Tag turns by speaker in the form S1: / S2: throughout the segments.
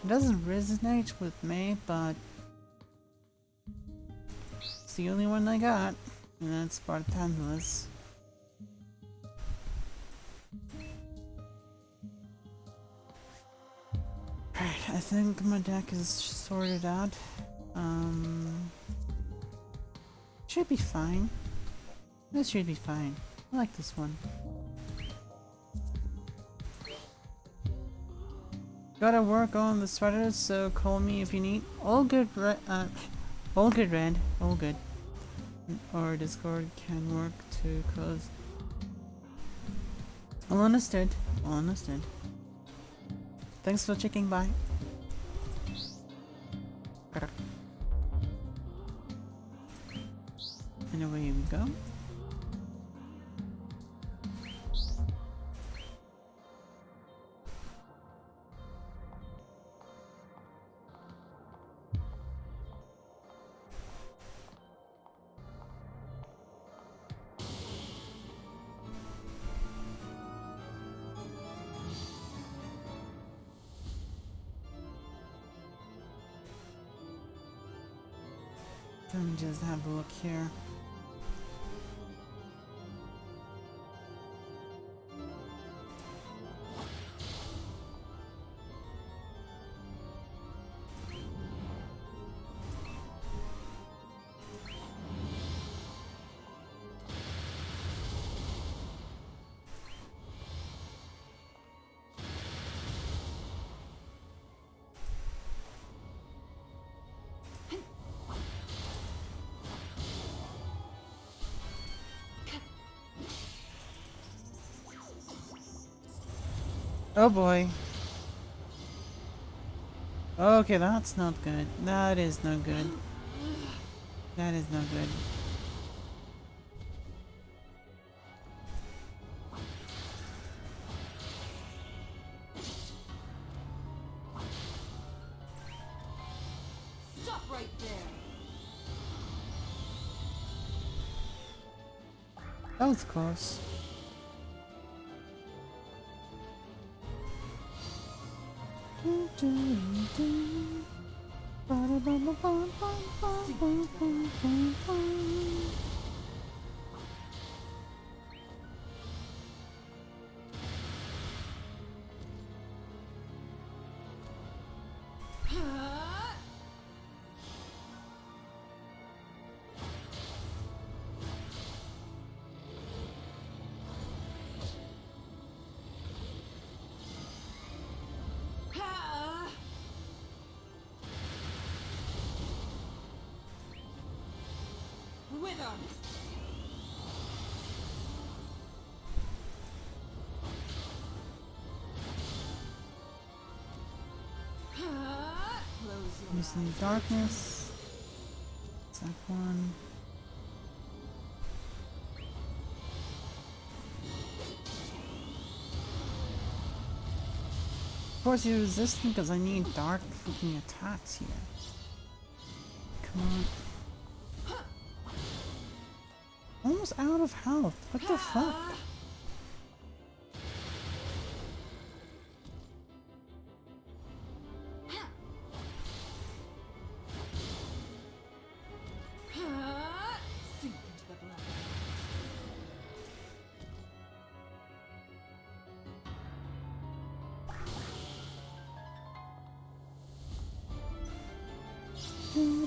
S1: It doesn't resonate with me, but it's the only one I got, and that's Spartanus. Right, I think my deck is sorted out. Should be fine. This should be fine. I like this one. Gotta work on the sweaters, so call me if you need. All good, all good, Red. All good. Or Discord can work too, cause... All understood. All understood. Thanks for checking by. And away we go. Let me just have a look here. Oh boy. Okay, that's not good. That is no good. That is no good.
S2: Stop right there.
S1: That was close.
S2: With them.
S1: Using darkness. That one. Of course you're resisting because I need dark freaking attacks here. Come on. Almost out of health. What the fuck?
S2: Sink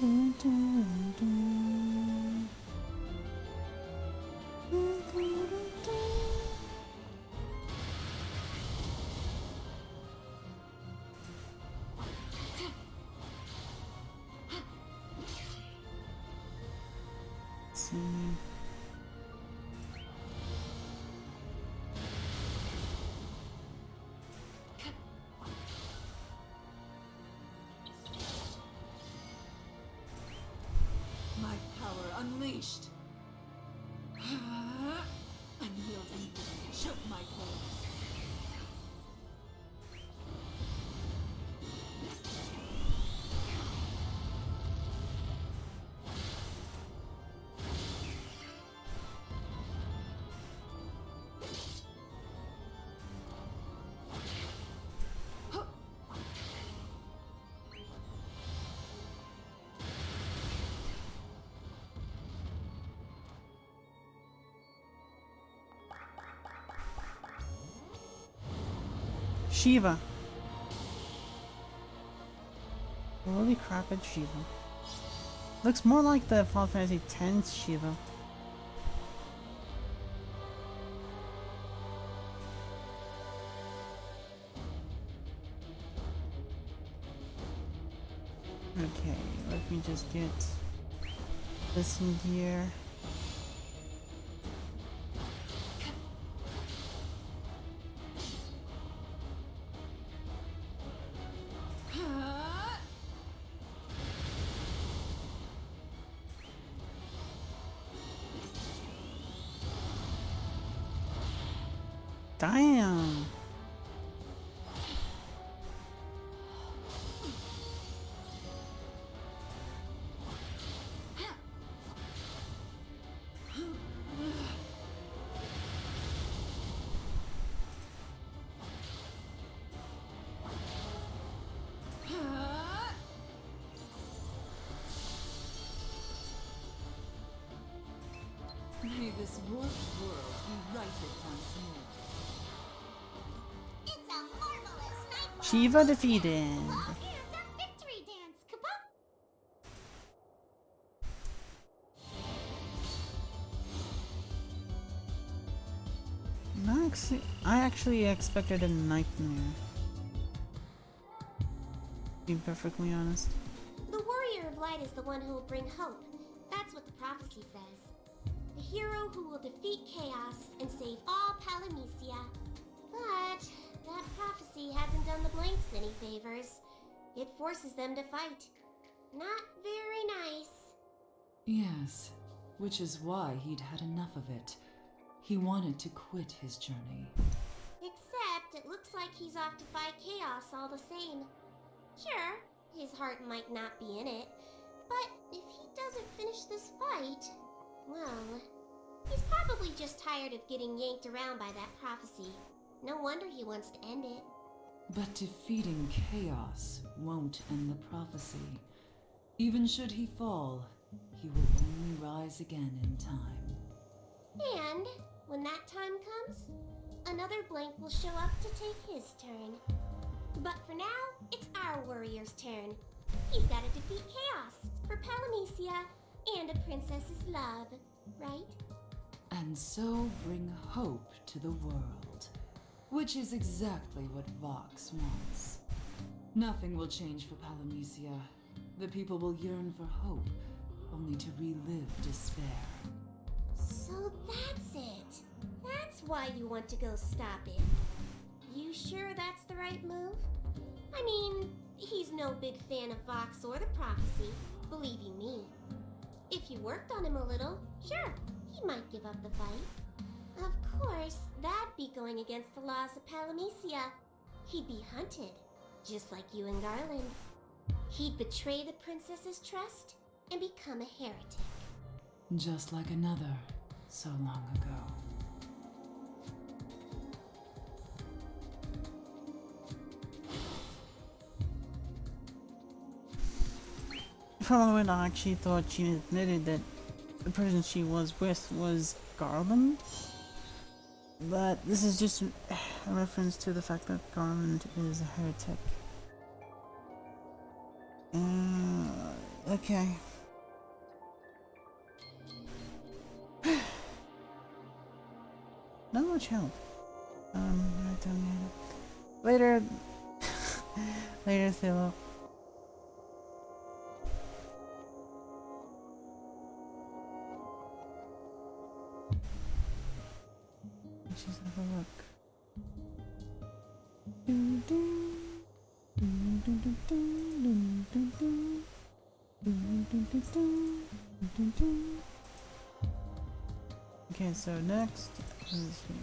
S2: into the blood.
S1: See.
S2: My power unleashed. Unyielding, choke my bones.
S1: Shiva. Holy crap, it's Shiva. Looks more like the Final Fantasy X Shiva. Okay, let me just get this in gear. Damn!
S2: May this warped world be righted once more.
S3: It's a marvelous night.
S1: Shiva defeated!
S3: And a victory dance, kabop!
S1: I actually expected a nightmare. To be perfectly honest.
S3: The warrior of light is the one who will bring hope. That's what the prophecy says. The hero who will defeat chaos and save all Palamecia. But that prophecy hasn't done the Blanks any favors. It forces them to fight. Not very nice.
S4: Yes, which is why he'd had enough of it. He wanted to quit his journey.
S3: Except it looks like he's off to fight chaos all the same. Sure, his heart might not be in it, but if he doesn't finish this fight, well, he's probably just tired of getting yanked around by that prophecy. No wonder he wants to end it.
S4: But defeating chaos won't end the prophecy. Even should he fall, he will only rise again in time.
S3: And when that time comes, another Blank will show up to take his turn. But for now, it's our warrior's turn. He's got to defeat chaos for Palamecia and a princess's love, right?
S4: And so bring hope to the world, which is exactly what Vox wants. Nothing will change for Palamecia. The people will yearn for hope, only to relive despair.
S3: So that's it. That's why you want to go stop it. You sure that's the right move? I mean, he's no big fan of Vox or the prophecy, believe you me. If you worked on him a little, sure, he might give up the fight. Of course, that'd be going against the laws of Palamecia. He'd be hunted, just like you and Garland. He'd betray the princess's trust and become a heretic.
S4: Just like another so long ago.
S1: For a moment, I actually thought she admitted that the person she was with was Garland. But this is just a reference to the fact that Garland is a heretic. Okay. Not much help. Right down here. Later. Later, Philip. Let's just have a look. Okay, so next is here.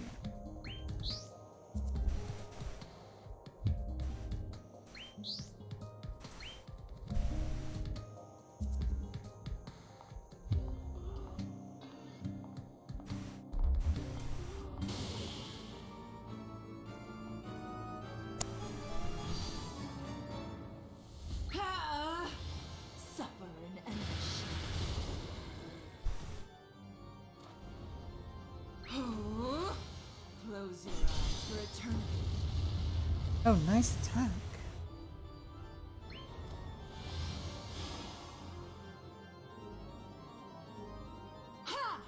S2: Suffer in anguish.
S1: Oh, nice attack.
S4: Ha!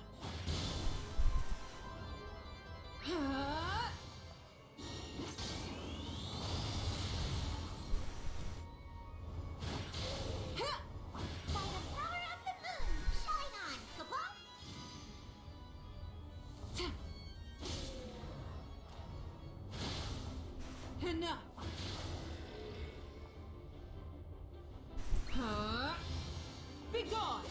S4: Ha!
S3: By the power of the moon, shine on, Kapong!
S4: Enough! Huh? Be gone!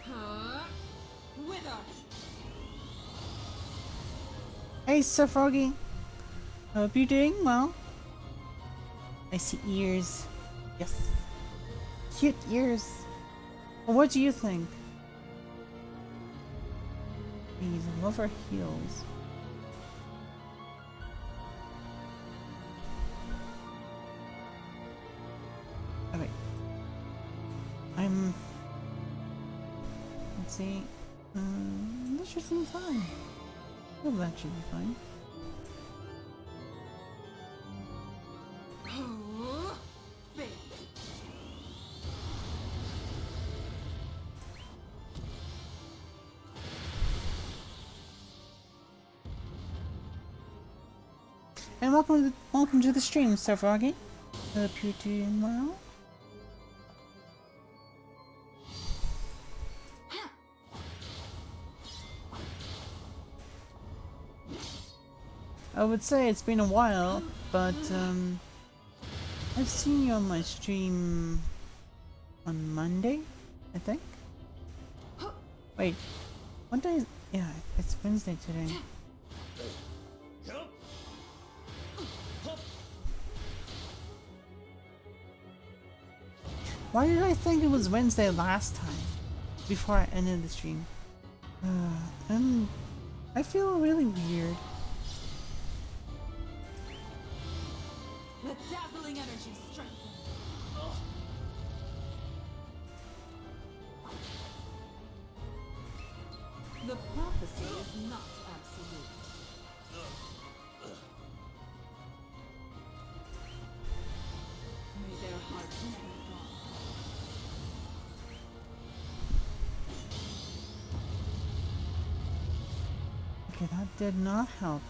S4: Huh? Wither!
S1: Hey, Sir Froggy. Hope you're doing well. I see ears. Yes. Cute ears. Well, what do you think? These love her heels. Okay. Let's see. That should be fine. Well, that should be fine.
S4: Fate.
S1: And welcome to the stream, Sir Froggy. Hope you're doing well. I would say it's been a while, but I've seen you on my stream on Monday, I think. Wait, what day is... Yeah, it's Wednesday today. Why did I think it was Wednesday last time? Before I ended the stream. I feel really weird.
S4: The dazzling energy strengthens. The prophecy is not absolute. May their hearts be gone.
S1: Okay, that did not help.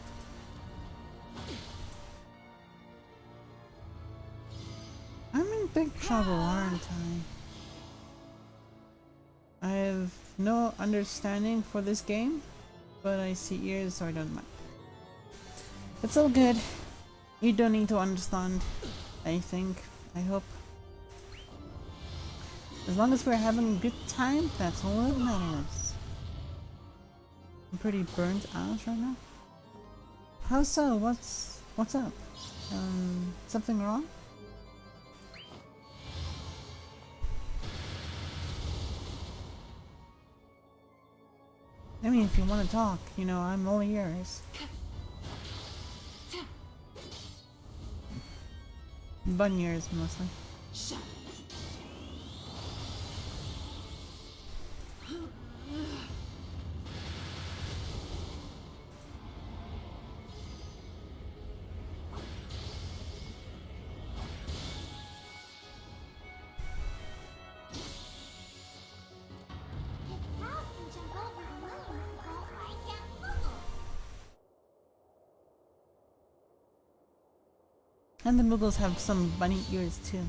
S1: I'm in big trouble, aren't I? I have no understanding for this game, but I see ears, so I don't mind. It's all good. You don't need to understand, I think. I hope. As long as we're having a good time, that's all that matters. I'm pretty burnt out right now. How so? What's up? Something wrong? I mean, if you want to talk, you know, I'm all ears. Bun ears, mostly.
S4: Shut.
S3: If cows can jump over a moon, well, why can't muggles?
S1: And the Muggles have some bunny ears too.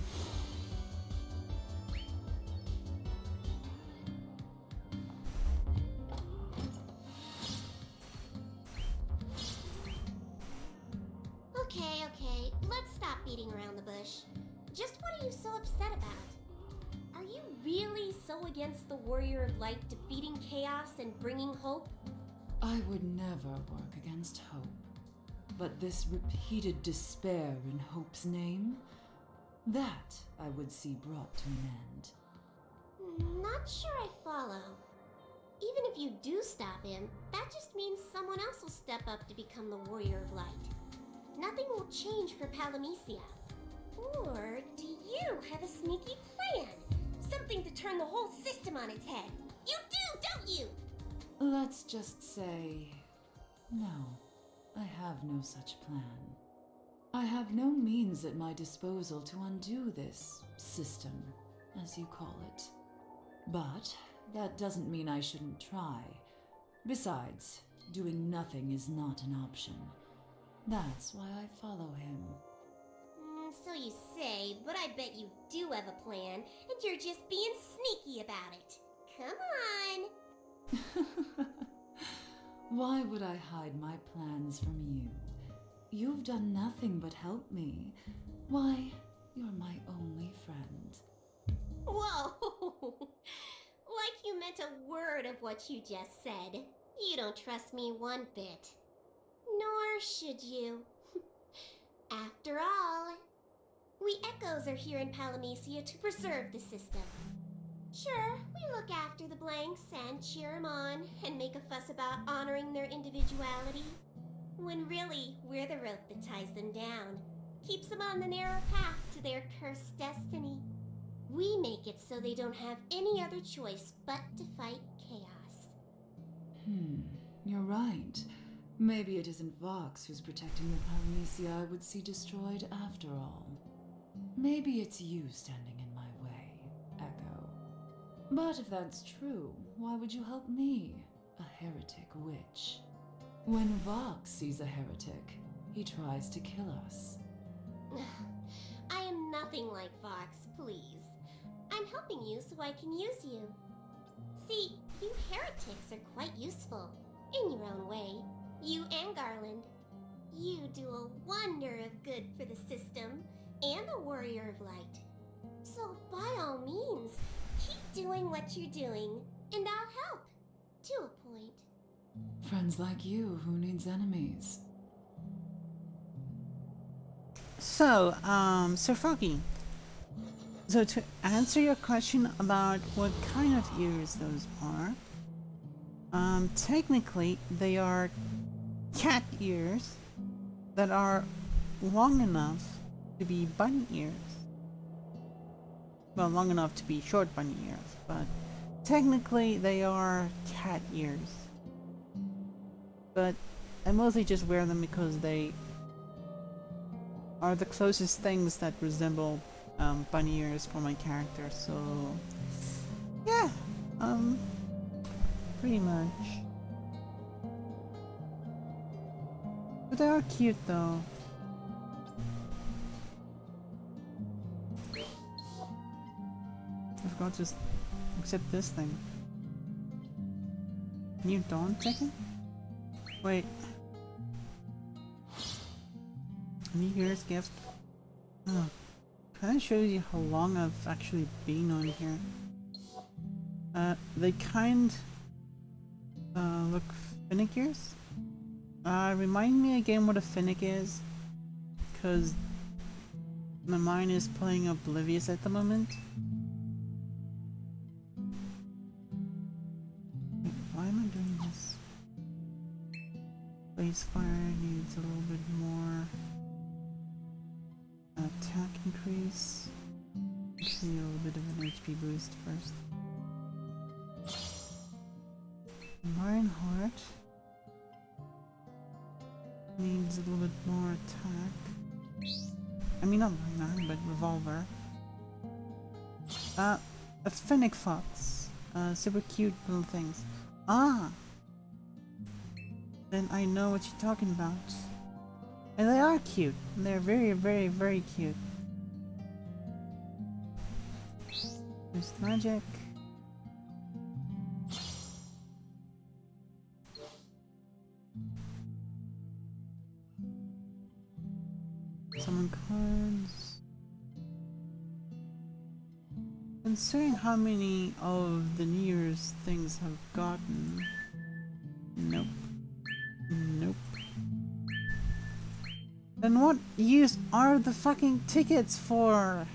S3: Okay, let's stop beating around the bush. Just what are you so upset about? Are you really so against the Warrior of Light defeating chaos and bringing hope?
S4: I would never work against hope. But this repeated despair in hope's name, that I would see brought to an end.
S3: Not sure I follow. Even if you do stop him, that just means someone else will step up to become the Warrior of Light. Nothing will change for Palamecia. Or do you have a sneaky plan? Something to turn the whole system on its head? You do, don't you?
S4: Let's just say, no, I have no such plan. I have no means at my disposal to undo this system, as you call it. But that doesn't mean I shouldn't try. Besides, doing nothing is not an option. That's why I follow him.
S3: So you say, but I bet you do have a plan, and you're just being sneaky about it. Come on!
S4: Why would I hide my plans from you? You've done nothing but help me. Why, you're my only friend.
S3: Whoa! Like you meant a word of what you just said. You don't trust me one bit. Nor should you. After all, we Echoes are here in Palamecia to preserve the system. Sure, we look after the blanks and cheer them on and make a fuss about honoring their individuality, when really we're the rope that ties them down, keeps them on the narrow path to their cursed destiny. We make it so they don't have any other choice but to fight chaos.
S4: You're right. Maybe it isn't Vox who's protecting the Palamecia I would see destroyed after all. Maybe it's you standing in my way, Echo. But if that's true, why would you help me, a heretic witch? When Vox sees a heretic, he tries to kill us.
S3: I am nothing like Vox, please. I'm helping you so I can use you. See, you heretics are quite useful, in your own way. You and Garland. You do a wonder of good for the system and the Warrior of Light. So by all means, keep doing what you're doing, and I'll help. To a point.
S4: Friends like you, who needs enemies?
S1: So, Sir Froggy. So to answer your question about what kind of ears those are, technically they are cat ears that are long enough to be bunny ears. Well, long enough to be short bunny ears, but technically they are cat ears. But I mostly just wear them because they are the closest things that resemble bunny ears for my character, so yeah, pretty much. But they are cute though. I forgot to accept this thing. Can you don't check it? Wait. New Year's gift. Oh. Can I show you how long I've actually been on here? They kind look finickiers. Remind me again what a finnick is, because my mind is playing oblivious at the moment. Wait, why am I doing this? Blaze fire needs a little bit more attack increase. Actually, a little bit of an HP boost first. Lionheart needs a little bit more attack. I mean, not Lionheart, but Revolver. A Fennec Fox. Super cute little things. Ah! Then I know what you're talking about. And they are cute. They're very, very, very cute. There's magic. Summon cards. Considering how many of the New Year's things have gotten. Nope. Nope. Then what use are the fucking tickets for?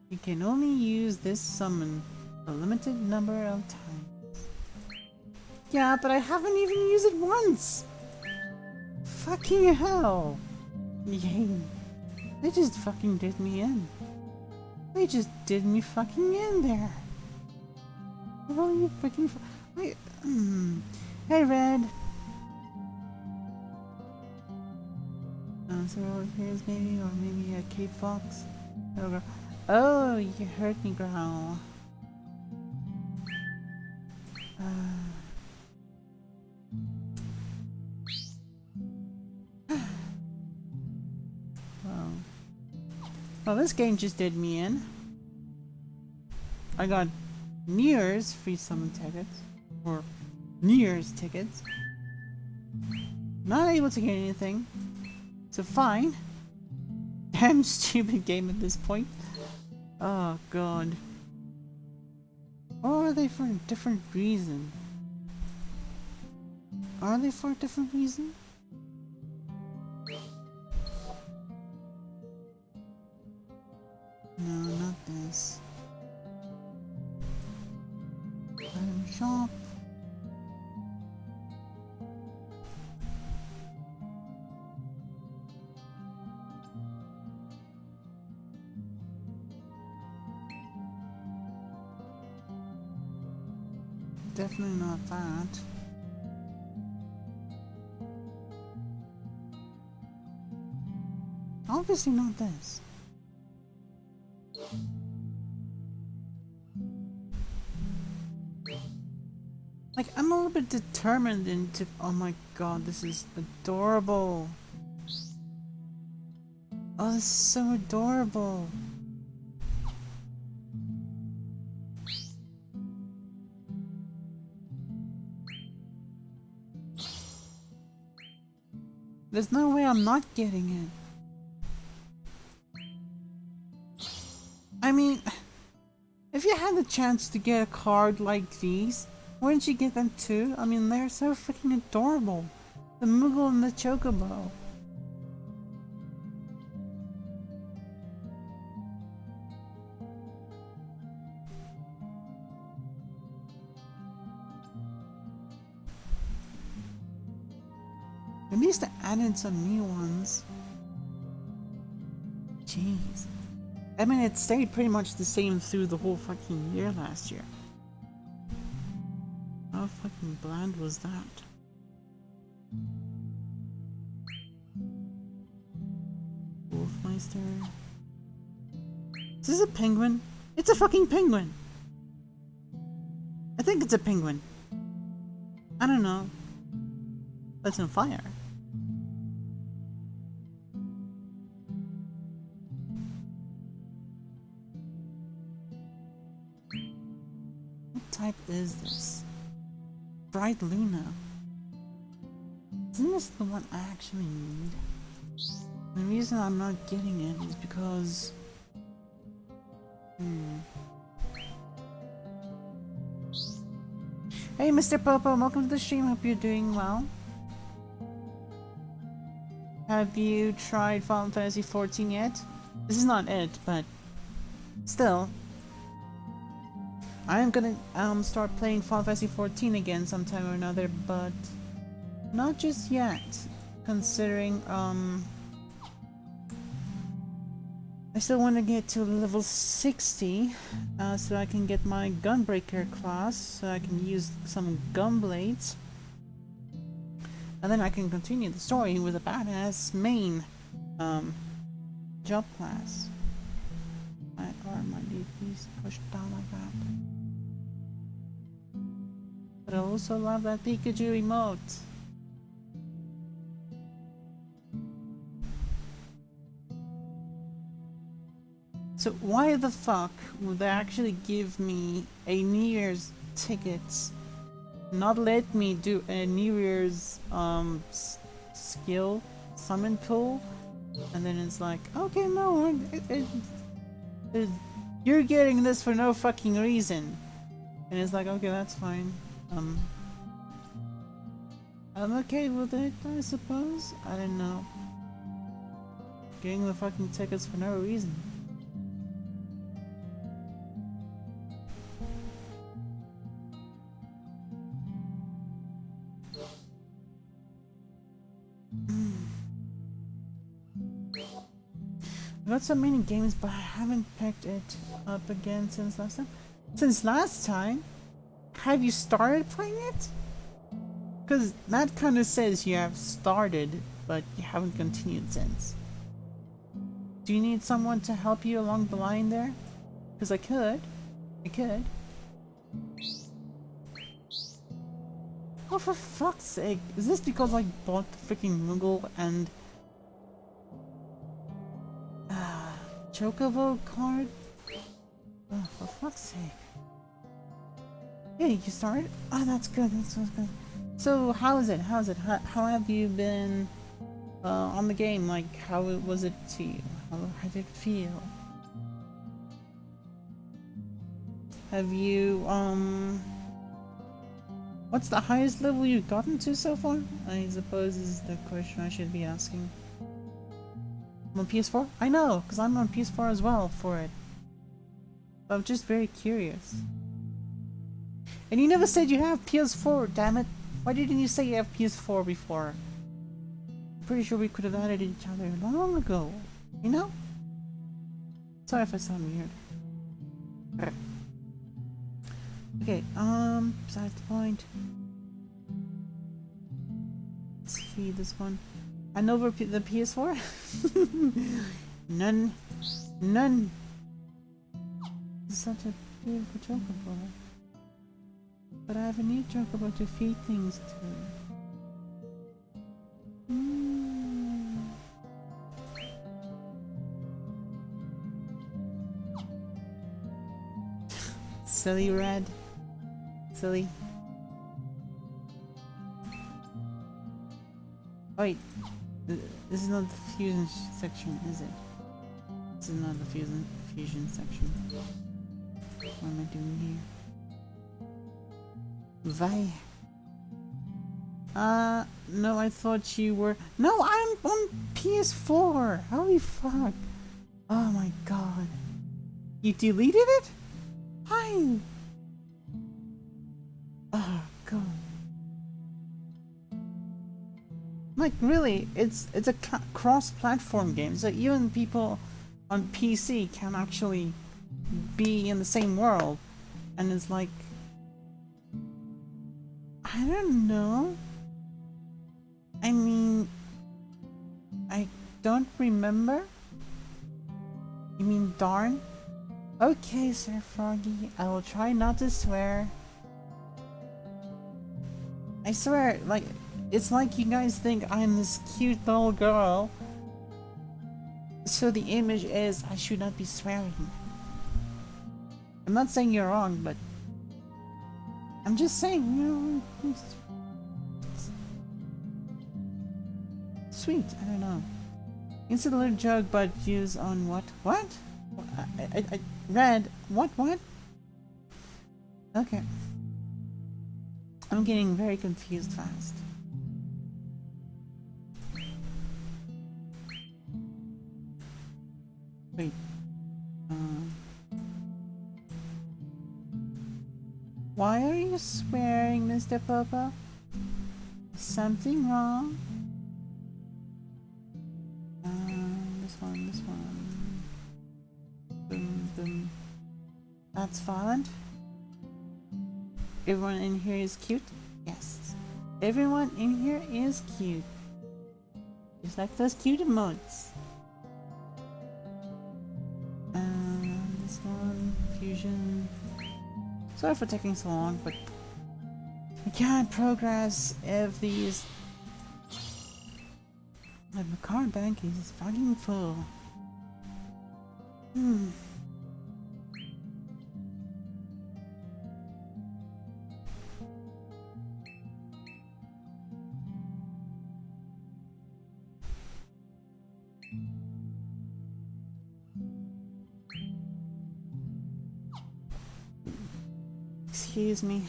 S1: You can only use this summon a limited number of times. Yeah, but I haven't even used it once! Fucking hell! Yay. They just fucking did me in. They just did me fucking in there. Well, you freaking wait. Hey, Red. So over here is maybe, or maybe a Cape Fox. Oh, you heard me growl. Well, this game just did me in. I got New Year's free summon tickets. Or New Year's tickets. Not able to get anything. So fine. Damn stupid game at this point. Oh god. Or are they for a different reason? Are they for a different reason? No, not this. Item shop. Definitely not that. Obviously not this. Like, I'm a little bit determined into— oh my god, this is adorable. Oh, this is so adorable. There's no way I'm not getting it. I mean, if you had the chance to get a card like these, wouldn't you get them too? I mean, they're so freaking adorable. The Moogle and the Chocobo. At least they added some new ones. Jeez. I mean, it stayed pretty much the same through the whole fucking year last year. How fucking bland was that? Wolfmeister. Is this a penguin? It's a fucking penguin! I think it's a penguin. I don't know. That's on fire. What type is this? Bright Luna. Isn't this the one I actually need? The reason I'm not getting it is because... Hey Mr. Popo, welcome to the stream, hope you're doing well. Have you tried Final Fantasy 14 yet? This is not it, but still. I am gonna start playing Final Fantasy 14 again sometime or another, but not just yet. Considering I still want to get to level 60 so I can get my Gunbreaker class, so I can use some Gunblades. And then I can continue the story with a badass main job class. My arm might need to be pushed down like that. But I also love that Pikachu emote. So why the fuck would they actually give me a New Year's tickets, not let me do a New Year's skill summon pool, and then it's like, okay, no, you're getting this for no fucking reason, and it's like, okay, that's fine. I'm okay with it, I suppose. I don't know. getting the fucking tickets for no reason. I've got so many games, but I haven't picked it up again since last time. Since last time? Have you started playing it? Because that kind of says you have started, but you haven't continued since. Do you need someone to help you along the line there? Because I could. I could. Oh, for fuck's sake. Is this because I bought the freaking Moogle and Chocobo card? Oh, for fuck's sake. Yeah, you started? Oh, that's good. That's good. So, how is it? How have you been on the game? Like, how was it to you? How did it feel? Have you, what's the highest level you've gotten to so far? I suppose is the question I should be asking. I'm on PS4? I know, because I'm on PS4 as well for it. I'm just very curious. And you never said you have PS4, damn it! Why didn't you say you have PS4 before? I'm pretty sure we could have added each other long ago. You know? Sorry if I sound weird. Okay, besides the point. Let's feed this one. And over the PS4? None. It's such a beautiful chocobo. But I have a new chocobo to feed things to. Silly red. Silly. Wait. This is not the fusion section, is it? This is not the fusion section. What am I doing here? Vi. No, I thought you were. No, I'm on PS4. Holy fuck. Oh my god. You deleted it? Hi. Oh god. Like really, it's a cross-platform game, so even people on PC can actually be in the same world, and it's like, I don't know. I mean, I don't remember. You mean darn? Okay, Sir Froggy, I will try not to swear. I swear, like, it's like you guys think I'm this cute little girl. So the image is I should not be swearing. I'm not saying you're wrong, but I'm just saying, you know, it's sweet, I don't know. It's a little joke, but use on what? What? I read, what? Okay. I'm getting very confused fast. Wait. Why are you swearing, Mr. Popo? Is something wrong? This one. Boom, boom. That's violent. Everyone in here is cute? Yes. Everyone in here is cute. Just like those cute emotes. This one, fusion. Sorry for taking so long, but I can't progress if these. My card bank is fucking full. Excuse me.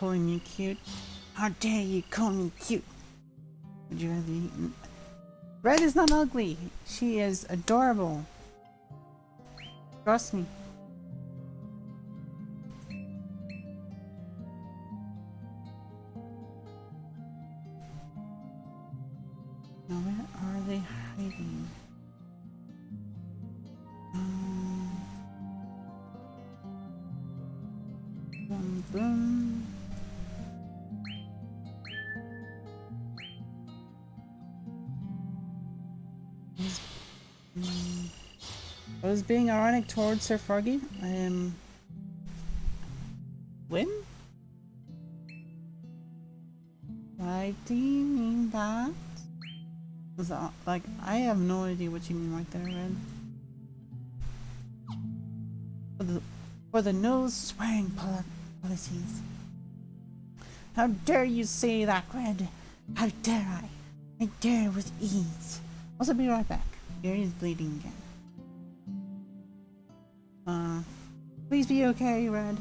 S1: calling me cute? How dare you call me cute? Would you rather eat? Red is not ugly. She is adorable. Trust me. Now where are they hiding? Boom, boom. I was being ironic towards Sir Froggy. I am... When? Why do you mean that? Was that, like, I have no idea what you mean right there, Red. For the no swearing policies. How dare you say that, Red? How dare I? I dare with ease. Also, be right back. Your ear is bleeding again. Please be okay, Red.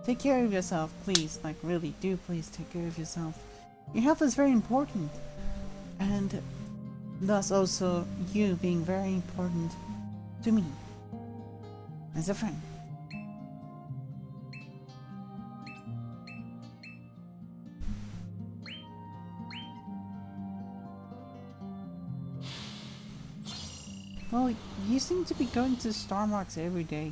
S1: Take care of yourself, please. Like, really, do please take care of yourself. Your health is very important. And thus also you being very important to me. As a friend. Well, you seem to be going to Starbucks every day.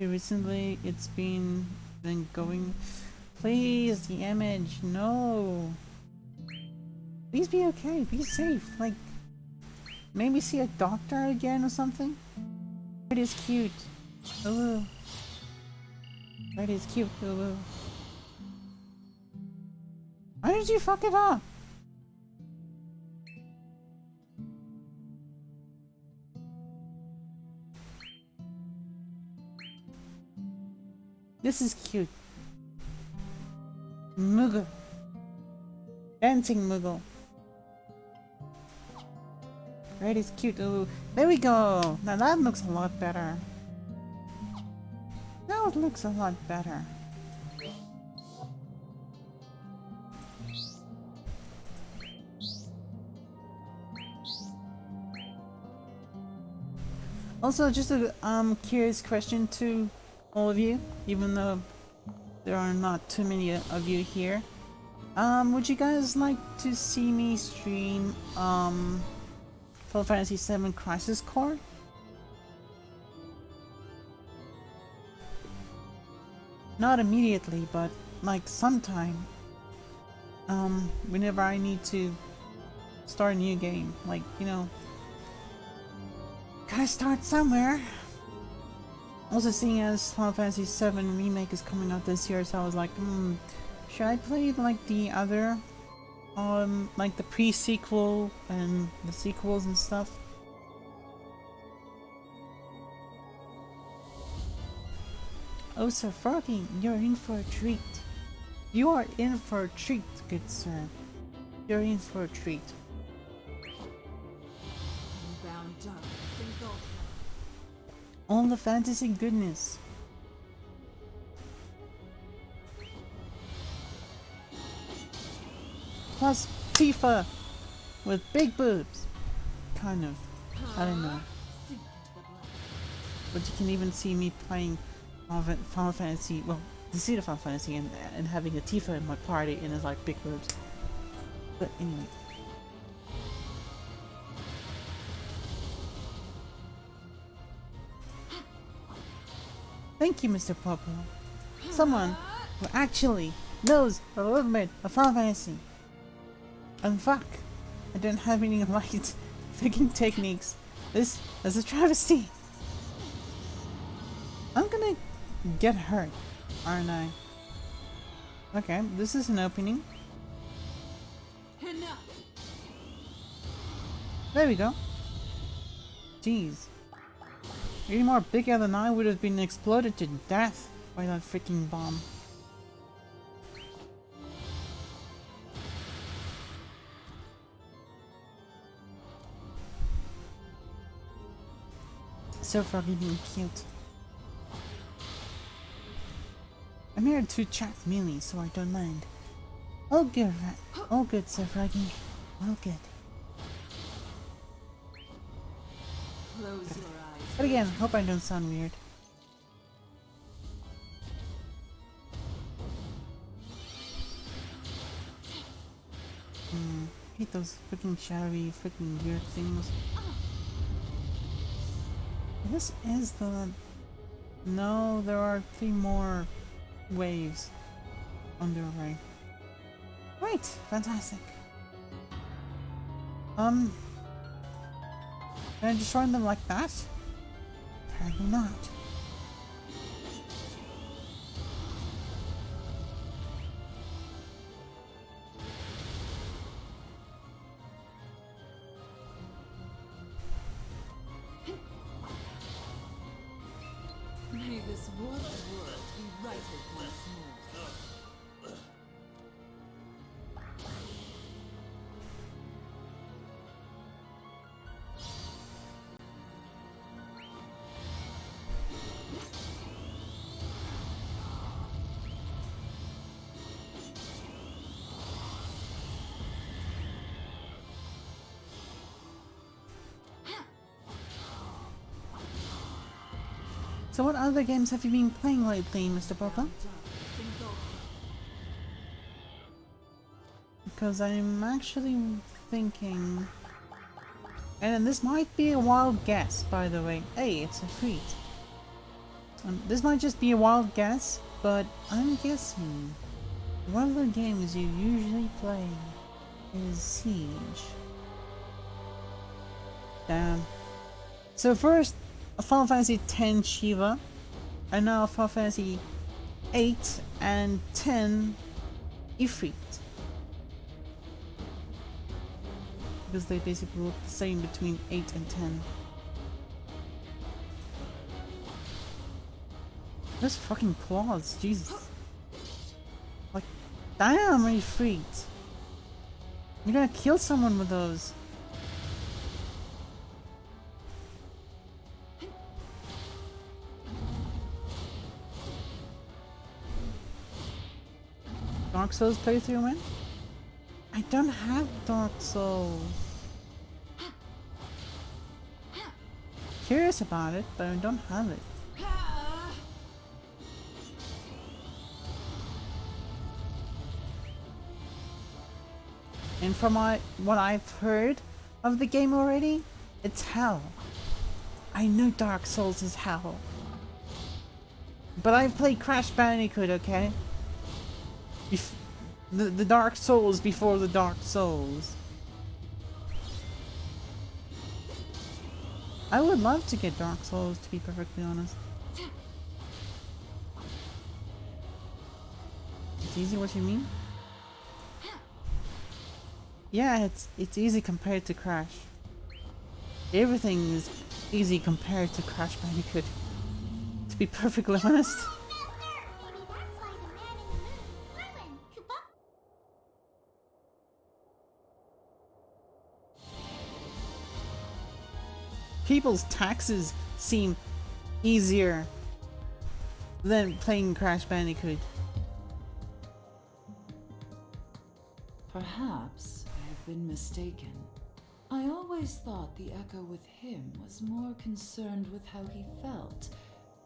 S1: Recently, it's been going. Please, the image, no. Please be okay. Be safe. Like, maybe see a doctor again or something. Red is cute. Ooh. Red is cute. Ooh. Why did you fuck it up? This is cute. Moogle. Dancing Moogle. Red is cute. Ooh. There we go. Now that looks a lot better. That looks a lot better. Also, just a curious question to all of you, even though there are not too many of you here. Would you guys like to see me stream Final Fantasy VII Crisis Core? Not immediately, but like sometime. Whenever I need to start a new game, like, you know, gotta start somewhere. Also, seeing as Final Fantasy VII Remake is coming out this year, so I was like, should I play like the other, like the pre-sequel and the sequels and stuff? Oh, Sir Froggy, you're in for a treat. You are in for a treat, good sir. You're in for a treat.
S2: Bound darkness engulfed them.
S1: All the fantasy goodness. Plus Tifa with big boobs. Kind of. I don't know. But you can even see me playing Final Fantasy, well, the seed of Final Fantasy and having a Tifa in my party and it's like big boobs. But anyway. Thank you, Mr. Popo. Someone who actually knows a little bit of Final Fantasy. And fuck, I don't have any light freaking techniques. This is a travesty. I'm gonna get hurt, aren't I? Okay, this is an opening.
S2: Enough.
S1: There we go. Jeez. Any more bigger than I would have been exploded to death by that freaking bomb. so froggy being cute. I'm here to chat melee, so I don't mind. All good, all good, Sir Froggy. All good.
S2: Close your eyes.
S1: But again, hope I don't sound weird. Hate those freaking shadowy, freaking weird things. This is the... No, there are 3 more waves on their way. Right, fantastic. Can I destroy them like that? Apparently not.
S2: May this warped world be righted once more.
S1: So what other games have you been playing lately, Mr. Papa? Because I'm actually thinking... And this might be a wild guess, by the way. Hey, it's a treat. This might just be a wild guess, but I'm guessing one of the games you usually play is Siege. Damn. So first, Final Fantasy X Shiva, and now Final Fantasy 8 and 10 Ifrit. Because they basically look the same between 8 and 10. Those fucking claws, Jesus. Like, damn, are you freaked? You're gonna kill someone with those. Dark Souls playthrough, man? I don't have Dark Souls. Curious about it, but I don't have it. And from what I've heard of the game already, it's hell. I know Dark Souls is hell. But I've played Crash Bandicoot, okay? The Dark Souls before the Dark Souls. I would love to get Dark Souls, to be perfectly honest. It's easy, what you mean? Yeah, it's easy compared to Crash. Everything is easy compared to Crash Bandicoot. To be perfectly honest. People's taxes seem easier than playing Crash Bandicoot.
S4: Perhaps I have been mistaken. I always thought the Echo with him was more concerned with how he felt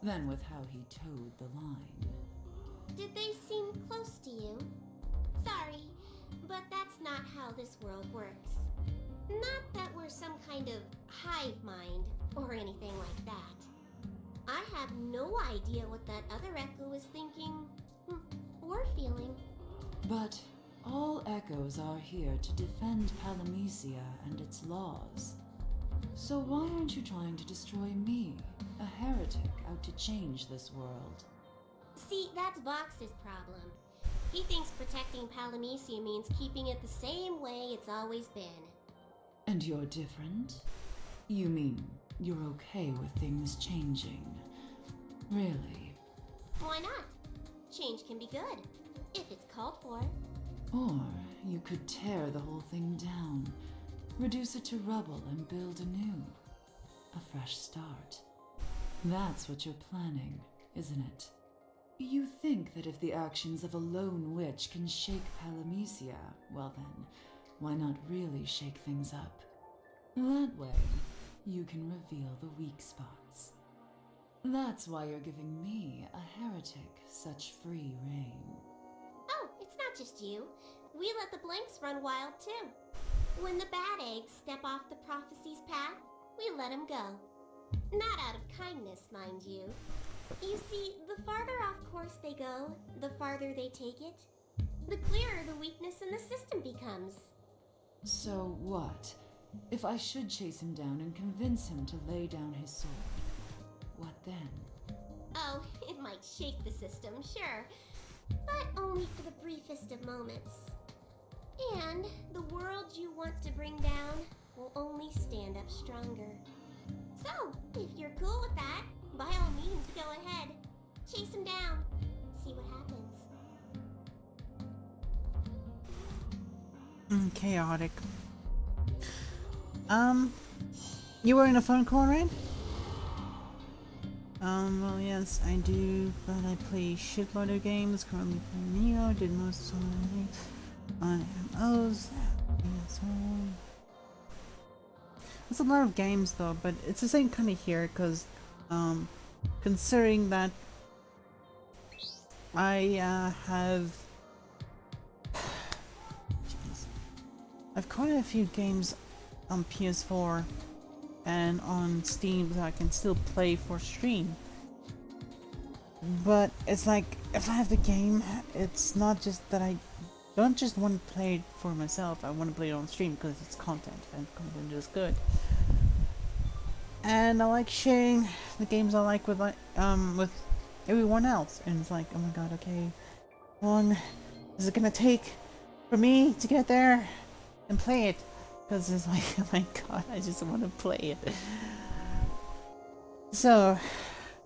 S4: than with how he towed the line.
S3: Did they seem close to you? Sorry, but that's not how this world works. Not that we're some kind of hive mind or anything like that. I have no idea what that other Echo was thinking or feeling.
S4: But all Echoes are here to defend Palamecia and its laws. So why aren't you trying to destroy me, a heretic out to change this world?
S3: See, that's Vox's problem. He thinks protecting Palamecia means keeping it the same way it's always been.
S4: And you're different? You mean you're okay with things changing? Really?
S3: Why not? Change can be good, if it's called for.
S4: Or you could tear the whole thing down, reduce it to rubble and build anew. A fresh start. That's what you're planning, isn't it? You think that if the actions of a lone witch can shake Palamecia, well then, why not really shake things up? That way, you can reveal the weak spots. That's why you're giving me, a heretic, such free rein.
S3: Oh, it's not just you. We let the blanks run wild too. When the bad eggs step off the prophecy's path, we let them go. Not out of kindness, mind you. You see, the farther off course they go, the farther they take it, the clearer the weakness in the system becomes.
S4: So what? If I should chase him down and convince him to lay down his sword, what then?
S3: Oh, it might shake the system, sure, but only for the briefest of moments. And the world you want to bring down will only stand up stronger. So, if you're cool with that, by all means go ahead. Chase him down. See what happens.
S1: Chaotic. You were in a phone call, right? Well, yes, I do, but I play shitload of games, currently playing Neo, did most of my things on MMOs, so... It's a lot of games though, but it's the same kind of here, because, considering that I, have... Jeez. I've quite a few games on PS4 and on Steam that I can still play for stream. But it's like, if I have the game, it's not just that I don't just want to play it for myself, I want to play it on stream because it's content, and content is good. And I like sharing the games I like with everyone else, and it's like, oh my god, okay, how long is it gonna take for me to get there and play it? Because it's like, oh my god, I just want to play it. So,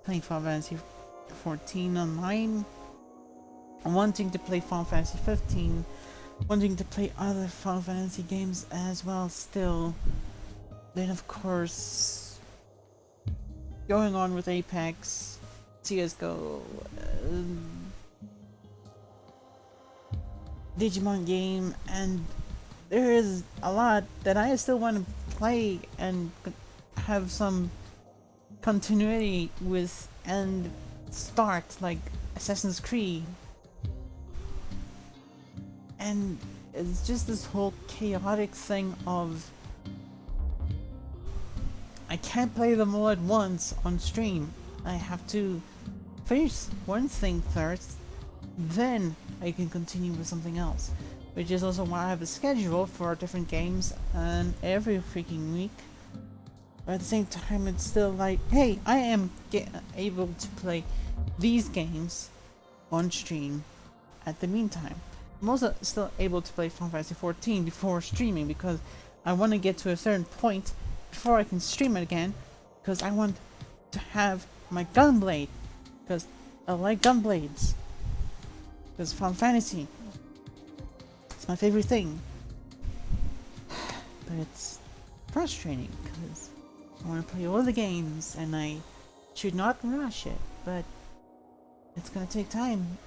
S1: playing Final Fantasy 14 online, wanting to play Final Fantasy 15, wanting to play other Final Fantasy games as well still. Then of course, going on with Apex, CSGO, Digimon game, and there is a lot that I still want to play and have some continuity with and start, like Assassin's Creed. And it's just this whole chaotic thing of I can't play them all at once on stream. I have to finish one thing first, then I can continue with something else. Which is also why I have a schedule for different games every freaking week. But at the same time, it's still like, hey, I am able to play these games on stream at the meantime. I'm also still able to play Final Fantasy 14 before streaming because I want to get to a certain point before I can stream it again, because I want to have my gunblade, because I like gunblades, because Final Fantasy, it's my favorite thing. But it's frustrating because I want to play all the games and I should not rush it, but it's gonna take time.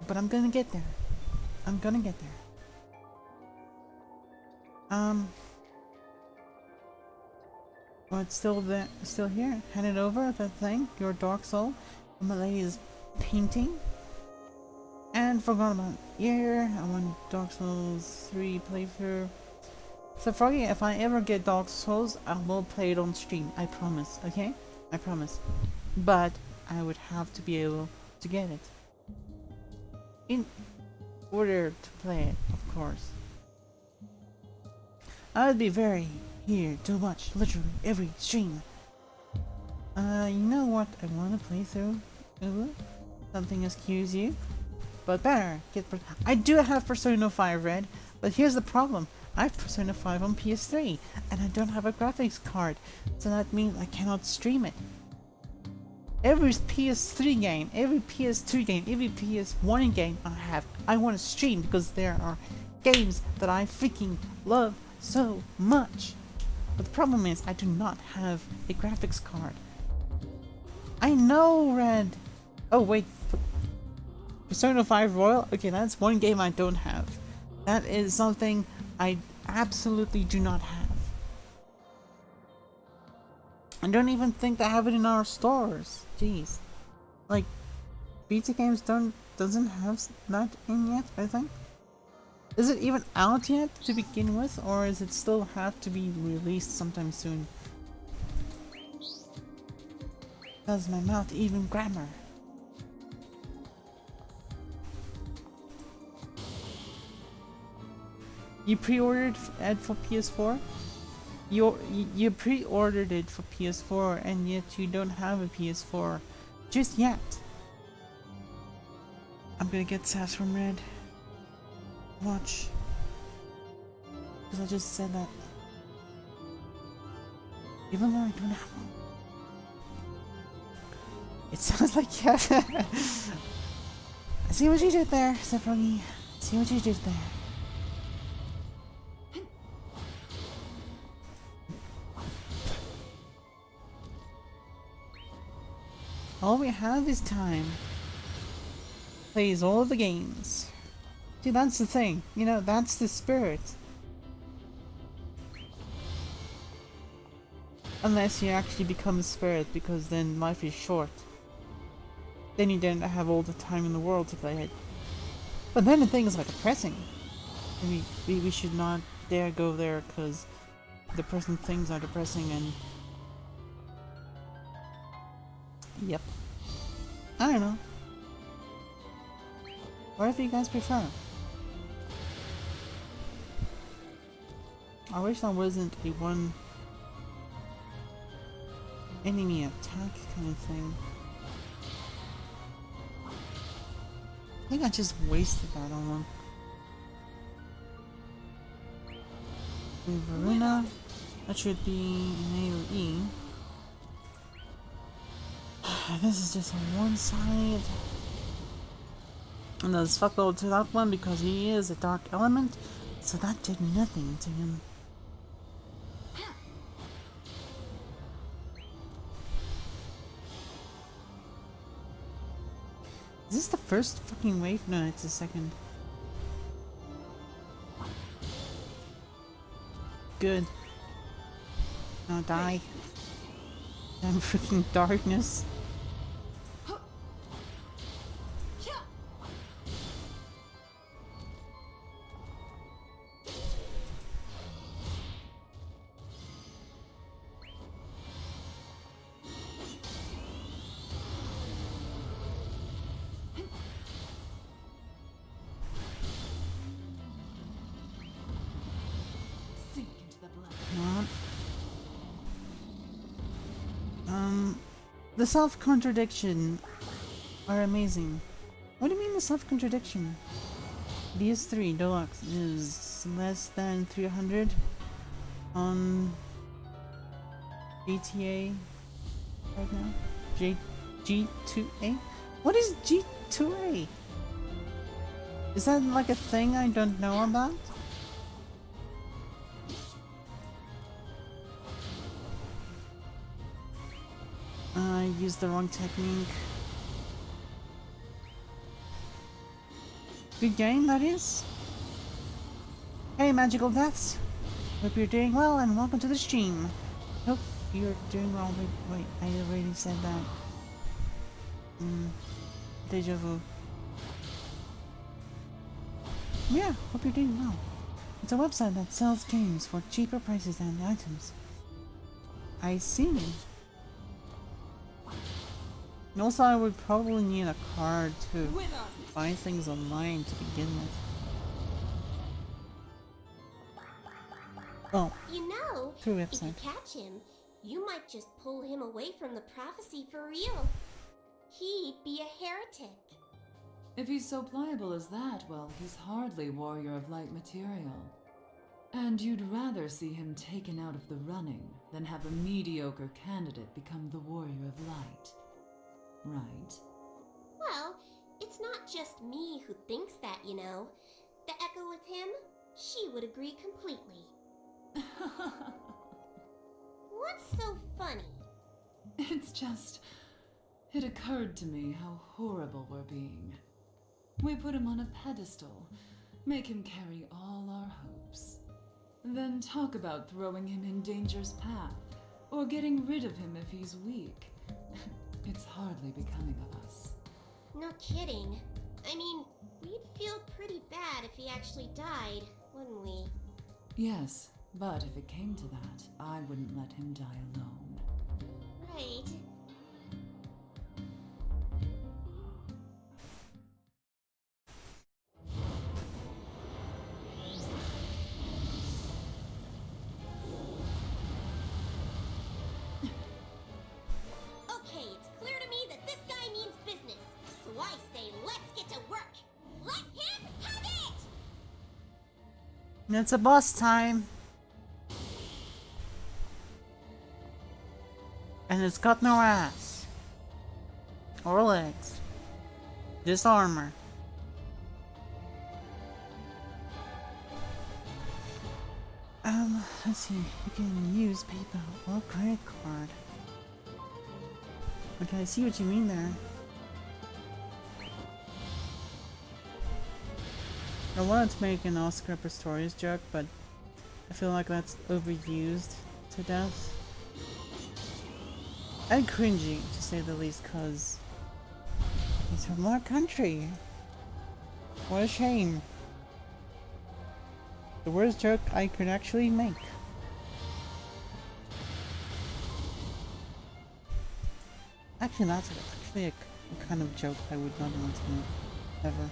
S1: But I'm gonna get there. I'm gonna get there. Oh, it's still there, still here. Hand it over, that thing, your Dark Soul. My lady is painting. And forgot about here. I want Dark Souls 3 playthrough. So Froggy, if I ever get Dark Souls, I will play it on stream. I promise, okay? I promise. But I would have to be able to get it in order to play it, of course. I would be very here to watch literally every stream. You know what I want to play through? Ooh, something excuse you, but better get. I do have Persona 5 Red, but here's the problem. I have Persona 5 on PS3, and I don't have a graphics card, so that means I cannot stream it. Every PS3 game, every PS2 game, every PS1 game I want to stream because there are games that I freaking love so much. But the problem is I do not have a graphics card. I know, Red. Oh wait, Persona 5 Royal? Okay, that's one game I don't have. That is something I absolutely do not have. I don't even think they have it in our stores. Jeez. Like, beta games doesn't have that in yet, I think. Is it even out yet to begin with, or is it still have to be released sometime soon? Does my mouth even grammar? You pre-ordered it for PS4? You pre-ordered it for PS4, and yet you don't have a PS4 just yet. I'm gonna get sass from Red. Watch. Because I just said that. Even though I don't have one. It sounds like yeah. I see what you did there, Sephroni. See what you did there. All we have is time. Plays all of the games. See, that's the thing. You know, that's the spirit. Unless you actually become a spirit, because then life is short. Then you don't have all the time in the world to play it. But then the things are depressing. We should not dare go there, because the present things are depressing and... Yep. I don't know. Whatever you guys prefer. I wish that wasn't a one enemy attack kind of thing. I think I just wasted that on them. Varuna. That should be an AoE. This is just on one side. And there's fuckload to that one because he is a dark element, so that did nothing to him. Is this the first fucking wave? No, it's the second. Good. Now die. Damn freaking darkness. The self-contradiction are amazing. What do you mean the self-contradiction? DS3 Deluxe is less than 300 on GTA right now. G2A? What is G2A? Is that like a thing I don't know about? I used the wrong technique. Good game, that is. Hey, Magical Deaths. Hope you're doing well and welcome to the stream. Hope you're doing well. Wait, I already said that. Deja vu. Yeah, hope you're doing well. It's a website that sells games for cheaper prices than items. I see. And also, I would probably need a card to buy things online to begin with. Oh,
S3: You know,
S1: through
S3: if you
S1: website.
S3: catch him, you might just pull him away from the prophecy for real. He'd be a heretic.
S4: If he's so pliable as that, well, he's hardly warrior of light material. And you'd rather see him taken out of the running than have a mediocre candidate become the warrior of light. Right?
S3: Well, it's not just me who thinks that, you know. The Echo with him, she would agree completely. What's so funny?
S4: It's just... It occurred to me how horrible we're being. We put him on a pedestal, make him carry all our hopes. Then talk about throwing him in danger's path, or getting rid of him if he's weak. It's hardly becoming of us.
S3: No kidding. I mean, we'd feel pretty bad if he actually died, wouldn't we?
S4: Yes, but if it came to that, I wouldn't let him die alone.
S3: Right. Okay, it's clear to me that this guy means business. So I say let's get to work. Let him have it!
S1: It's a boss time. And it's got no ass. Or legs. Just armor. Let's see. You can use PayPal or credit card. Okay, I see what you mean there. I wanted to make an Oscar Pistorius joke, but I feel like that's overused to death. And cringy, to say the least, cause he's from our country. What a shame. The worst joke I could actually make. Actually, that's actually a kind of joke I would not want to make, ever.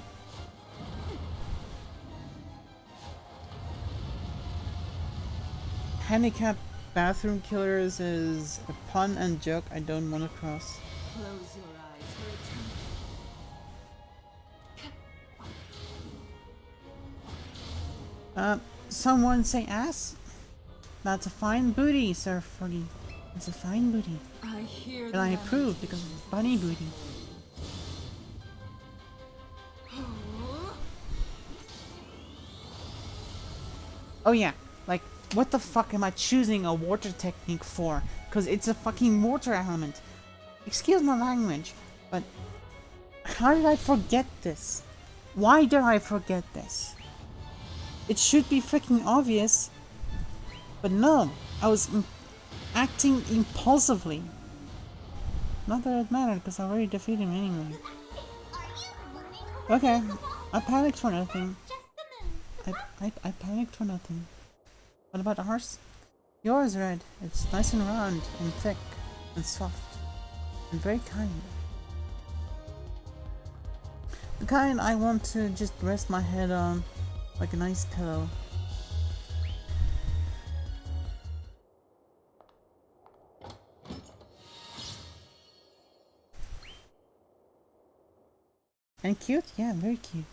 S1: Handicapped bathroom killers is a pun and joke I don't want to cross.
S4: Close your eyes for a
S1: Someone say ass? That's a fine booty, Sir Froggy. It's a fine booty.
S4: I hear
S1: And I approve because it's bunny booty. Oh yeah, like, what the fuck am I choosing a water technique for? Because it's a fucking water element. Excuse my language, but how did I forget this? Why did I forget this? It should be freaking obvious, but no, I was acting impulsively. Not that it mattered, because I already defeated him anyway. Okay, I panicked for nothing. I panicked for nothing. What about ours? Yours, Red. It's nice and round and thick and soft and very kind. The kind I want to just rest my head on like a nice pillow. And cute? Yeah, very cute.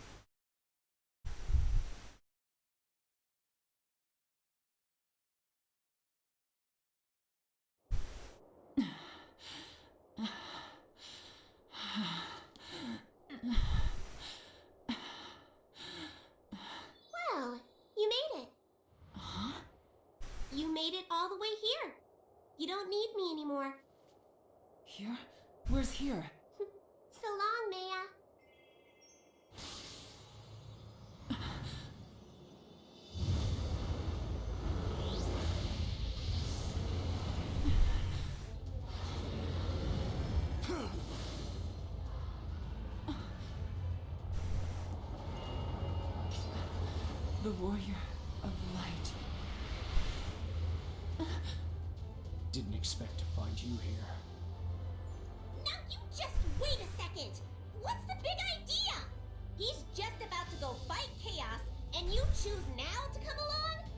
S3: Well, you made it.
S4: Huh?
S3: You made it all the way here. You don't need me anymore.
S4: Here? Where's here?
S3: So long, Maya.
S4: The warrior of light.
S5: Didn't expect to find you here.
S3: Now you just wait a second. What's the big idea? He's just about to go fight chaos, and you choose now to come along?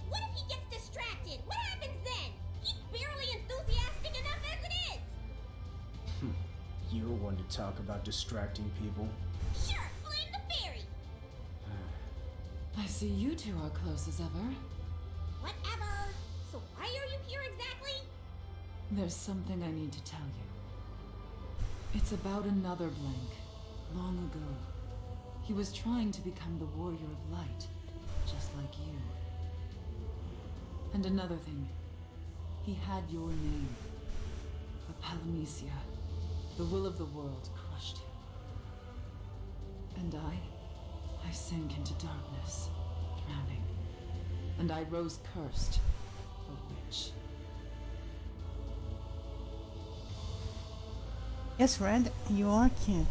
S3: What if he gets distracted? What happens then? He's barely enthusiastic enough as it is.
S5: You're one to talk about distracting people.
S3: Sure, blame the fairy.
S4: I see you two are close as ever.
S3: Whatever. So why are you here exactly?
S4: There's something I need to tell you. It's about another Blank. Long ago, he was trying to become the warrior of light, just like you. And another thing, he had your name, a Palamecia. The will of the world crushed him. And I sank into darkness, drowning. And I rose cursed, a witch.
S1: Yes, Red, you are cute.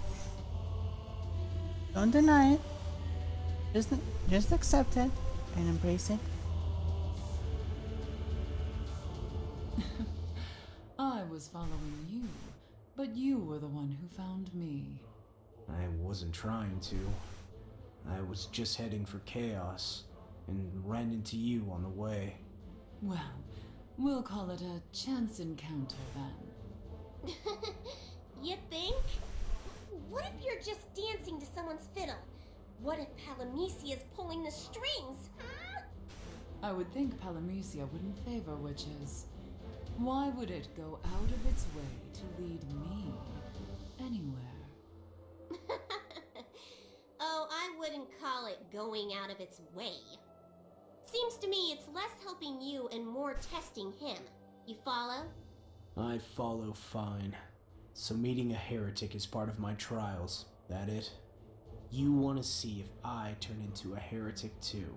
S1: Don't deny it. Just accept it and embrace it.
S4: I was following you, but you were the one who found me.
S5: I wasn't trying to. I was just heading for chaos and ran into you on the way.
S4: Well, we'll call it a chance encounter then.
S3: You think? What if you're just dancing to someone's fiddle? What if Palamisia's pulling the strings, huh?
S4: I would think Palamisia wouldn't favor witches. Why would it go out of its way to lead me anywhere?
S3: Oh, I wouldn't call it going out of its way. Seems to me it's less helping you and more testing him. You follow?
S5: I follow fine. So meeting a heretic is part of my trials, that it? You want to see if I turn into a heretic too,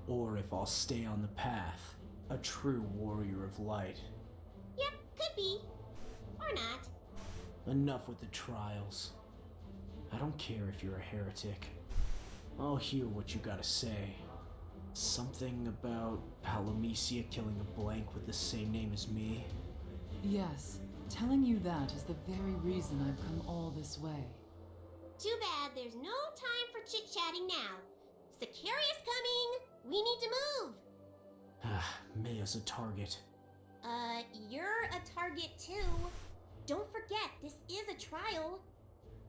S5: or if I'll stay on the path, a true warrior of light.
S3: Yep, could be. Or not.
S5: Enough with the trials. I don't care if you're a heretic. I'll hear what you gotta say. Something about Palamisia killing a blank with the same name as me?
S4: Yes, telling you that is the very reason I've come all this way.
S3: Too bad there's no time for chit-chatting now. Sicarius coming! We need to move!
S5: Maya's a target.
S3: You're a target too. Don't forget, this is a trial.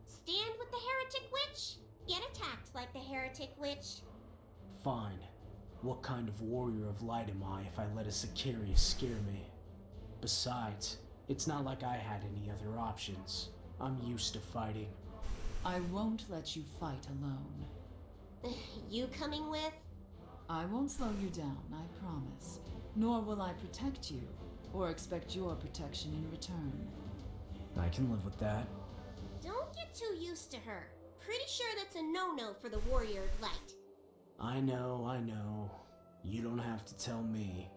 S3: Stand with the heretic witch. Get attacked like the heretic witch.
S5: Fine. What kind of warrior of light am I if I let a Sicarius scare me? Besides, it's not like I had any other options. I'm used to fighting.
S4: I won't let you fight alone.
S3: You coming with?
S4: I won't slow you down, I promise. Nor will I protect you, or expect your protection in return.
S5: I can live with that.
S3: Don't get too used to her. Pretty sure that's a no-no for the warrior of light.
S5: I know. You don't have to tell me.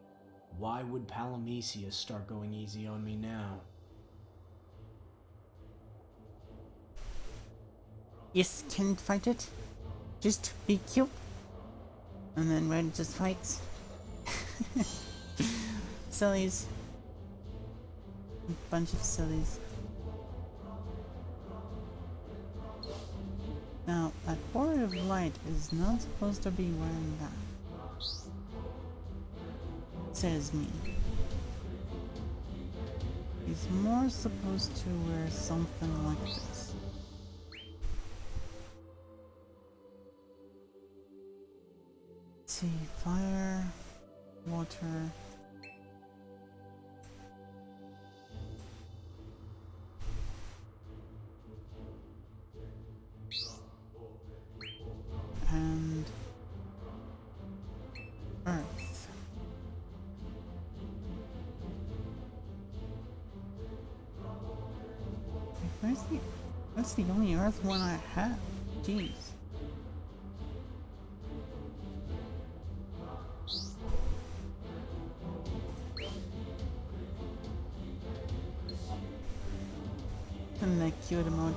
S5: Why would Palamisia start going easy on me now?
S1: Yes, can fight it. Just be cute. And then Red just fights. Sillies. A bunch of sillies. Now, that warrior of light is not supposed to be wearing that. Says me. He's more supposed to wear something like this. Let's see, fire, water. And earth. That's the only earth one I have. Jeez. And that cute emote.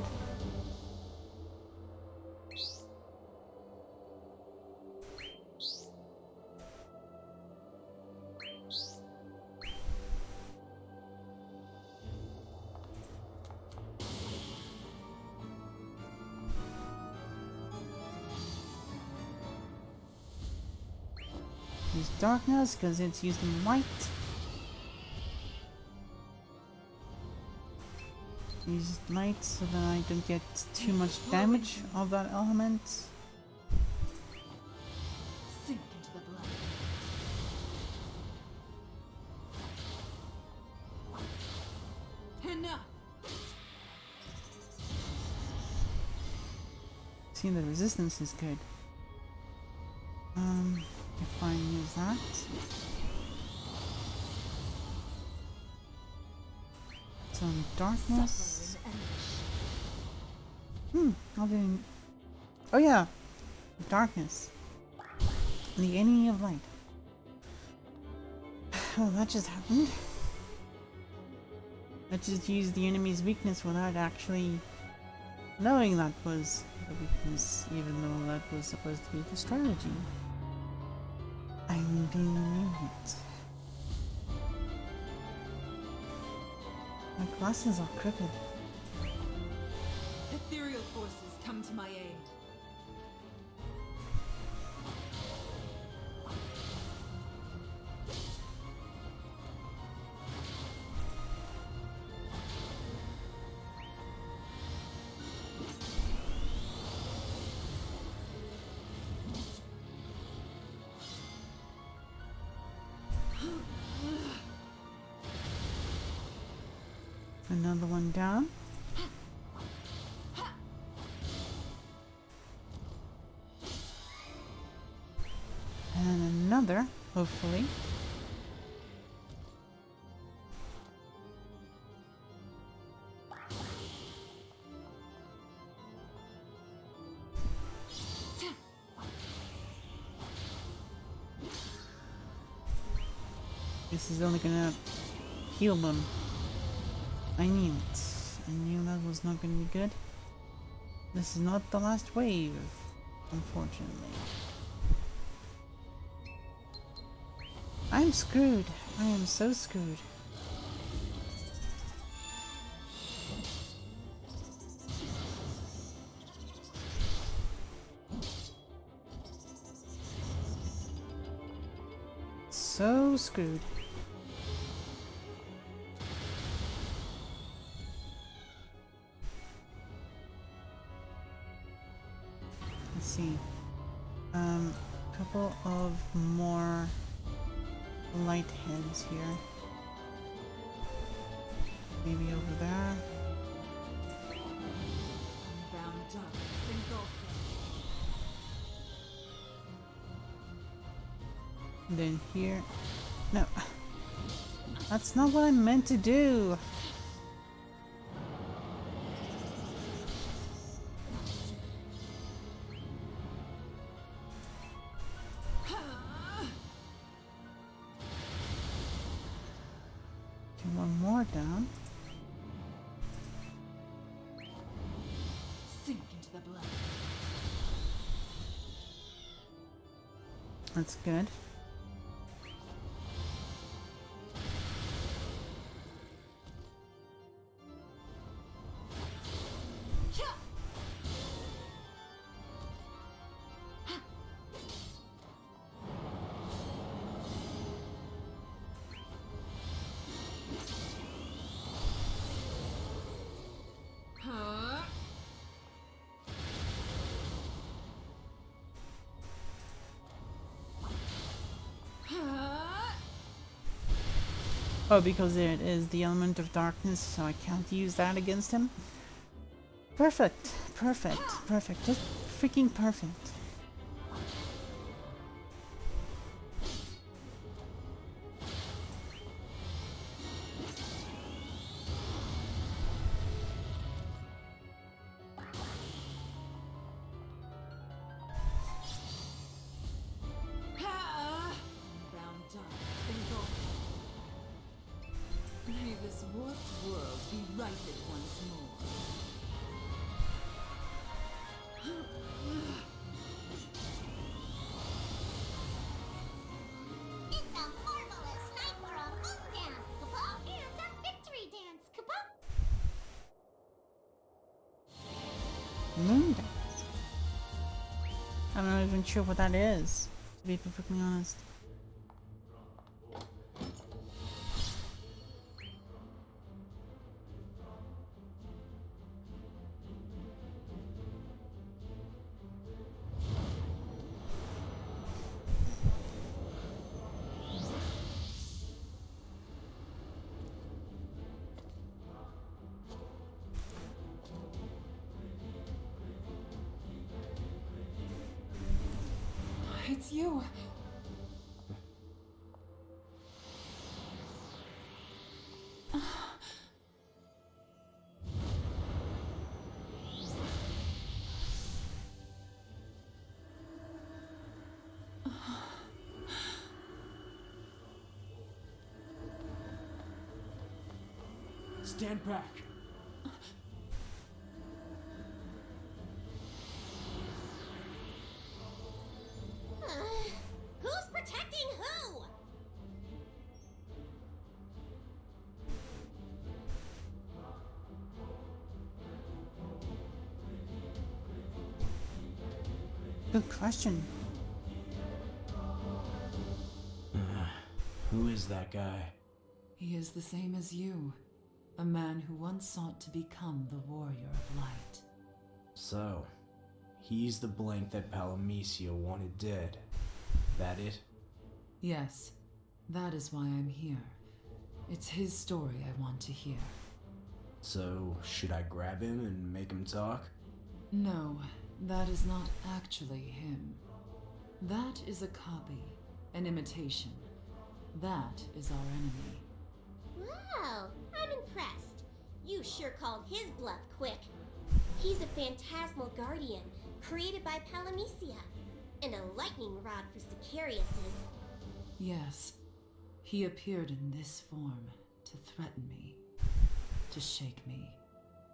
S1: Use darkness because it's using light. Use light so that I don't get too much damage of that element.
S4: Sink into the blood. Enough!
S1: See, the resistance is good. If I use that. Some darkness.
S4: Suffer in
S1: I didn't. Oh yeah, darkness. The enemy of light. Oh, that just happened. I just used the enemy's weakness without actually knowing that was the weakness, even though that was supposed to be the strategy. I'm being an idiot. My glasses are crooked.
S2: Ethereal forces come to my aid.
S1: Another one down. And another, hopefully. This is only gonna heal them. I knew it. I knew that was not gonna be good. This is not the last wave, unfortunately. I'm screwed. I am so screwed. So screwed. Let's see. Couple of more light heads here. Maybe over there.
S2: Bound darkness engulf them.
S1: Then here. No. That's not what I meant to do. Okay, one more down.
S2: Sink into the blood.
S1: That's good. Oh, because there it is, the element of darkness, so I can't use that against him. Perfect, perfect, perfect, just freaking perfect.
S2: Bound darkness engulf them. May this warped world be righted once more.
S3: It's a marvelous night for a moon dance, Kapop! And a victory dance, Kapop!
S1: Moon dance. I'm not even sure what that is, to be perfectly honest.
S4: It's you.
S5: Stand back.
S3: Who's protecting who?
S1: Good question.
S5: Who is that guy?
S4: He is the same as you. A man who once sought to become the warrior of light.
S5: So, he's the blank that Palomisia wanted dead. That it?
S4: Yes, that is why I'm here. It's his story I want to hear.
S5: So, should I grab him and make him talk?
S4: No, that is not actually him. That is a copy, an imitation. That is our enemy.
S3: Wow, I'm impressed. You sure called his bluff quick. He's a phantasmal guardian created by Palomisia, and a lightning rod for Sicarius's.
S4: Yes, he appeared in this form to threaten me, to shake me.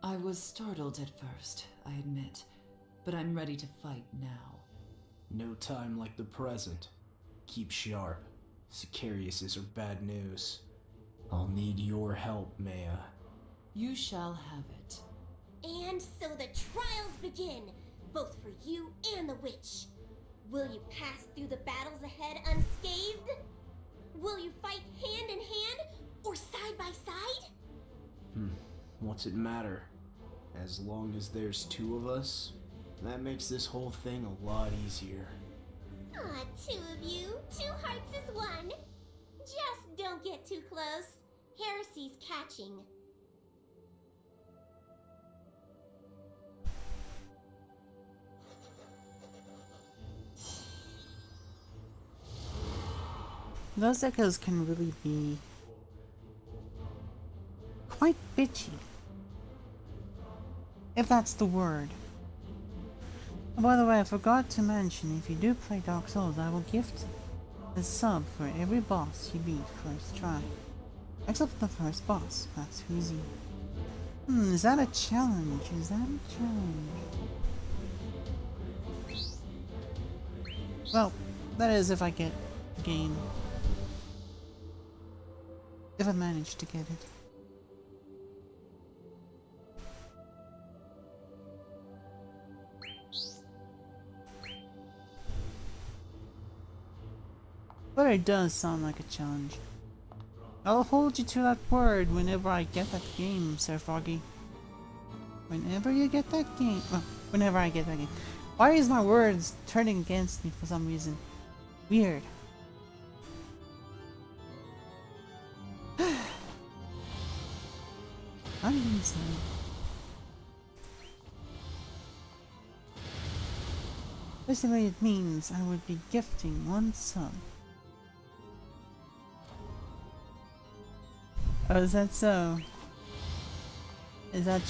S4: I was startled at first, I admit, but I'm ready to fight now.
S5: No time like the present. Keep sharp. Sicariuses are bad news. I'll need your help, Maya.
S4: You shall have it.
S3: And so the trials begin, both for you and the witch. Will you pass through the battles ahead unscathed? Will you fight hand in hand or side by side?
S5: What's it matter? As long as there's two of us, that makes this whole thing a lot easier.
S3: Aw, two of you, two hearts is one. Just don't get too close. Heresy's catching.
S1: Those echoes can really be quite bitchy. If that's the word. And by the way, I forgot to mention, if you do play Dark Souls, I will gift a sub for every boss you beat first try. Except for the first boss, that's easy. Is that a challenge? Is that a challenge? Well, that is if I get the game. If I manage to get it. But it does sound like a challenge. I'll hold you to that word whenever I get that game, Sir Foggy. Whenever you get that game. Well, whenever I get that game. Why is my words turning against me for some reason? Weird. I'm insane. Basically, it means I would be gifting one sub. Oh, is that so? Is that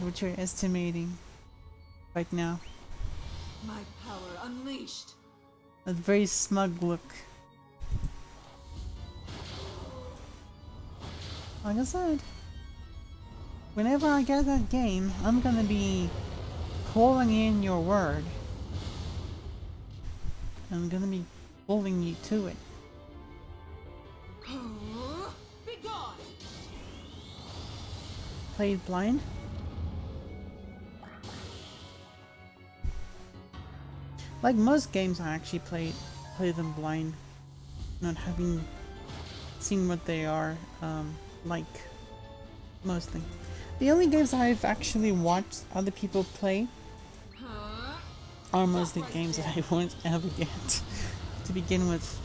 S1: what you're estimating right now?
S2: My power unleashed.
S1: A very smug look. Like I said, whenever I get that game, I'm gonna be calling in your word. I'm gonna be holding you to it.
S2: Be gone.
S1: Played blind? Like most games, I actually play them blind, not having seen what they are like. Mostly, the only games I've actually watched other people play are mostly games that I won't ever get to begin with.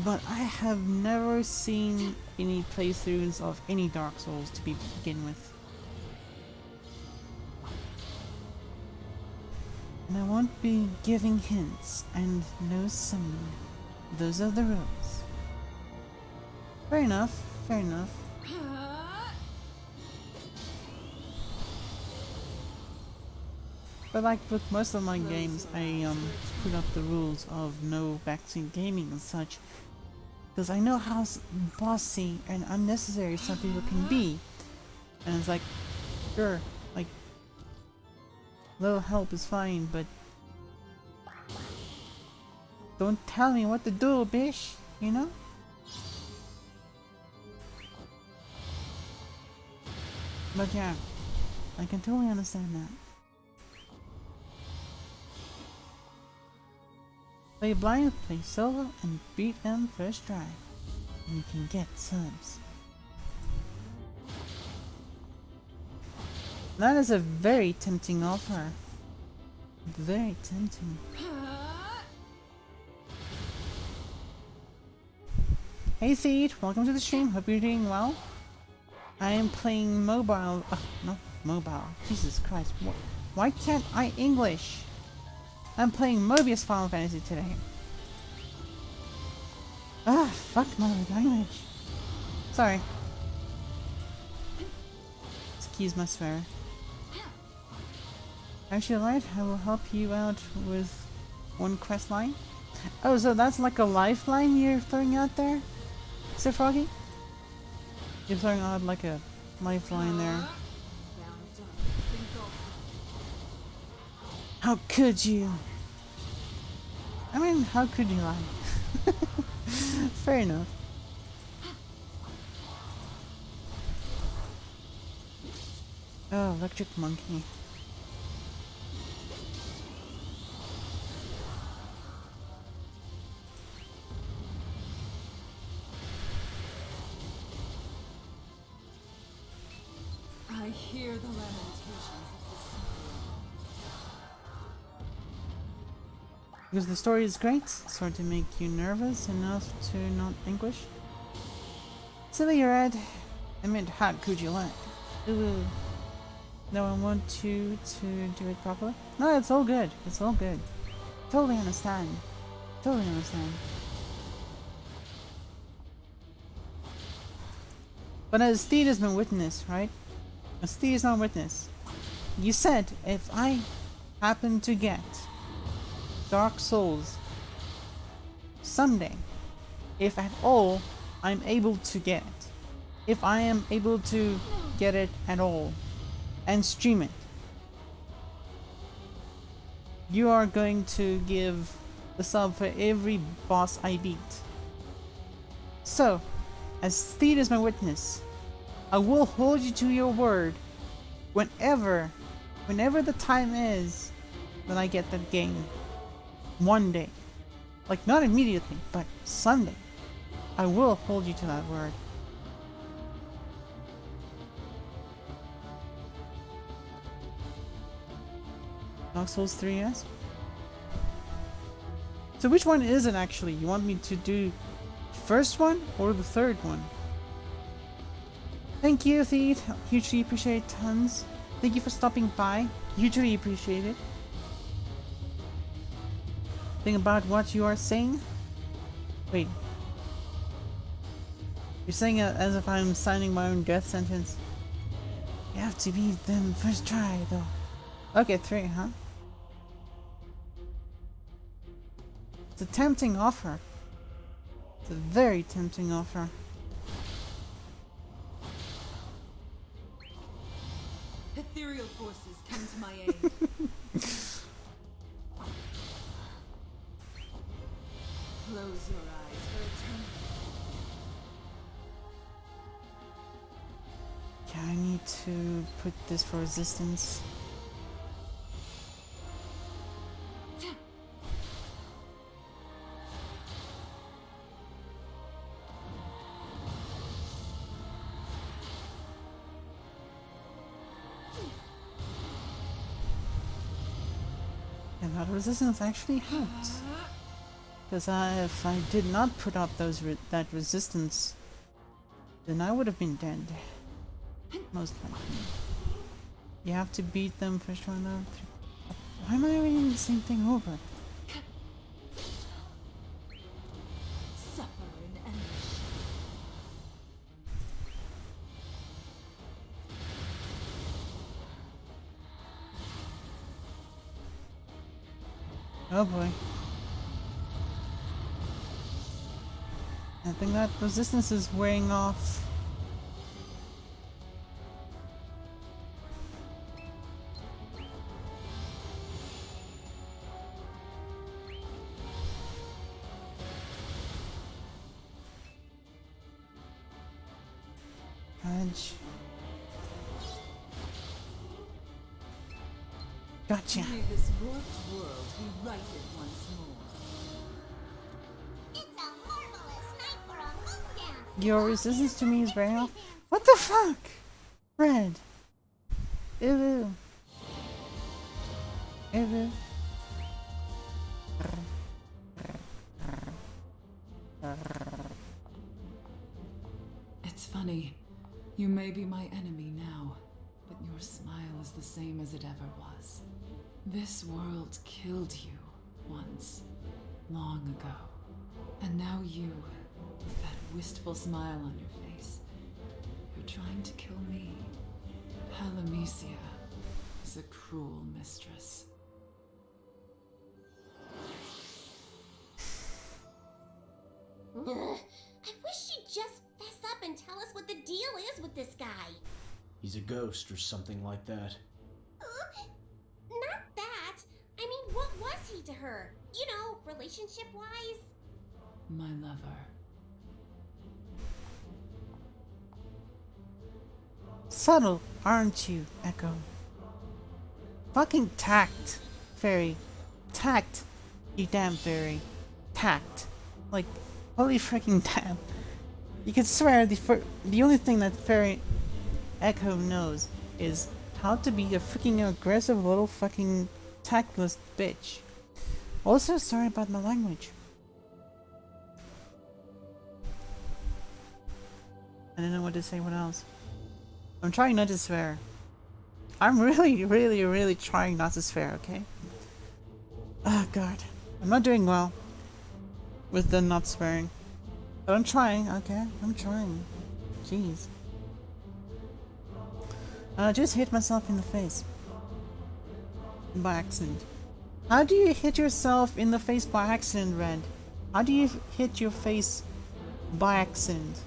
S1: But I have never seen any playthroughs of any Dark Souls to begin with. And I won't be giving hints and no summoning. Those are the rules. Fair enough, fair enough. But like with most of my games, I put up the rules of no backseat gaming and such. Because I know how bossy and unnecessary some people can be. And it's like, sure, like, little help is fine, but don't tell me what to do, bitch, you know? But yeah, I can totally understand that. Play blind, play solo, and beat them first try. And you can get subs. That is a very tempting offer. Very tempting. Hey Seed, welcome to the stream. Hope you're doing well. I am playing mobile. Not mobile. Jesus Christ. Why can't I English? I'm playing Mobius Final Fantasy today. Ah, fuck my language. Sorry. Excuse my swear. Actually, right, I will help you out with one quest line. Oh, so that's like a lifeline you're throwing out there? Sir Froggy? You're throwing out like a lifeline there. How could you? I mean, how could you lie? Fair enough. Oh, electric monkey.
S2: I hear the lamentations of the sea.
S1: Because the story is great, sort to make you nervous enough to not English. Silly you're right. I meant, how could you lie? Ooh. No, I want you to do it properly. No, it's all good. It's all good. Totally understand. Totally understand. But as Steed has been witness, right? As Steed is not witness. You said if I happen to get Dark Souls someday, if at all I'm able to get it, if I am able to get it at all and stream it, you are going to give the sub for every boss I beat. So, as Steed is my witness, I will hold you to your word whenever the time is that I get that game. One day. Like, not immediately, but someday. I will hold you to that word. Dark Souls 3, yes? So which one is it actually? You want me to do the first one or the third one? Thank you, Theed. Hugely appreciate it, tons. Thank you for stopping by. Hugely appreciate it. Think about what you are saying? Wait. You're saying it as if I'm signing my own death sentence. You have to beat them first try, though. Okay, 3, huh? It's a tempting offer. It's a very tempting offer.
S2: Ethereal forces come to my aid. Close your eyes for eternity.
S1: Yeah, I need to put this for resistance. And that resistance actually helped. Because if I did not put up that resistance, then I would have been dead. Most likely. You have to beat them first round out. Why am I reading the same thing over?
S2: Suffer in anguish.
S1: Oh boy. I think that resistance is wearing off. Edge. Gotcha.
S2: May this warped world be righted once more.
S3: It's a marvelous night for a moon dance.
S1: Your resistance to me is wearing off. What the fuck? Red. Ew. Ew.
S4: It's funny. You may be my enemy now, but your smile is the same as it ever was. This world killed you once, long ago. And now you, with that wistful smile on your face, you're trying to kill me. Palamecia is a cruel mistress.
S3: Ugh, I wish she'd just fess up and tell us what the deal is with this guy.
S5: He's a ghost or something like that.
S3: Not that. I mean, what was he to her? You know, relationship-wise?
S4: My lover.
S1: Subtle, aren't you, Echo? Fucking tact, fairy. Tact, you damn fairy. Tact. Like, holy freaking damn. You could swear the only thing that fairy Echo knows is how to be a freaking aggressive little fucking tactless bitch. Also, sorry about my language. I don't know what to say, what else. I'm trying not to swear. I'm really trying not to swear, okay? Oh god. I'm not doing well with the not swearing. But I'm trying, okay? I'm trying. Jeez. I just hit myself in the face. By accident. How do you hit yourself in the face by accident, Red? How do you hit your face by accident?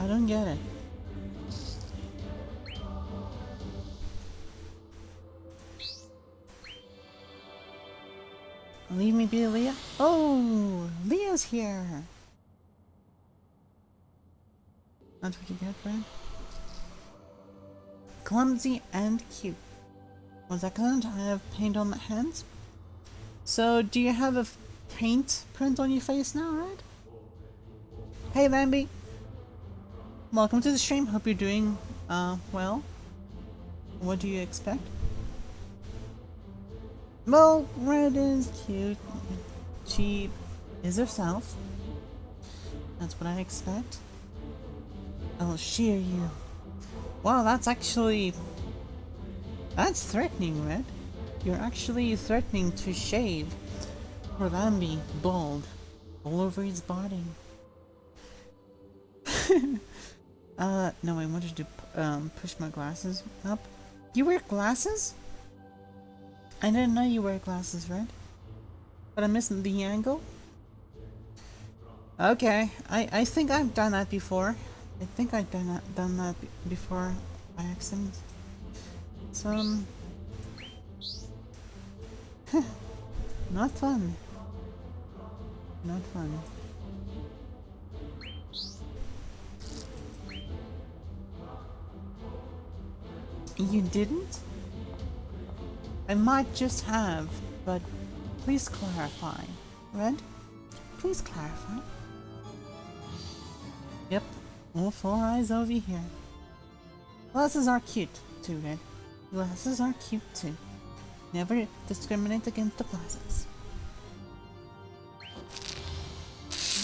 S1: I don't get it. Leave me be, Leah. Oh, Leah's here. That's what you get, Red. Clumsy and cute. Was that because I have paint on my hands? So, do you have a paint print on your face now, Red? Hey, Bambi. Welcome to the stream. Hope you're doing, well. What do you expect? Well, Red is cute. She is herself. That's what I expect. I will shear you. Wow, that's actually... That's threatening, Red. You're actually threatening to shave Bambi bald all over his body. No, I wanted to push my glasses up. You wear glasses? I didn't know you wear glasses, Red. But I missed the angle? Okay, I think I've done that before. I think I've done that before by accident. So, not fun. Not fun. You didn't? I might just have, but please clarify. Red? Please clarify. Yep, all four eyes over here. Glasses are cute too, Red. Glasses are cute too. Never discriminate against the glasses.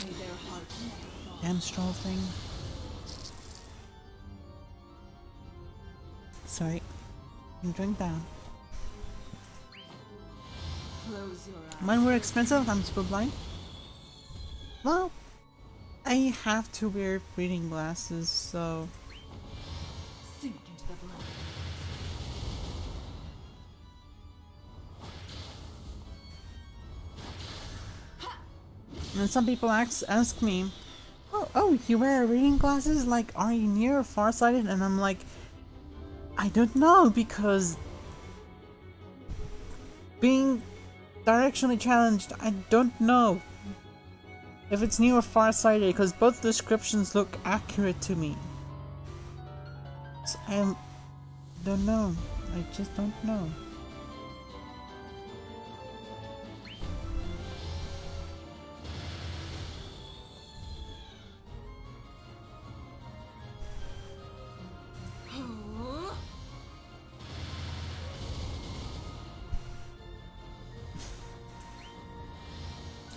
S2: May their hearts never fall.
S1: Damn stroll thing. Sorry. Drink down.
S2: Close your eyes.
S1: Mine were expensive, I'm super blind. Well, I have to wear reading glasses, so...
S2: Sink into the blood.
S1: And some people ask me, oh, you wear reading glasses? Like, are you near or farsighted? And I'm like, I don't know, because being directionally challenged, I don't know if it's near or farsighted, because both descriptions look accurate to me. So I don't know. I just don't know.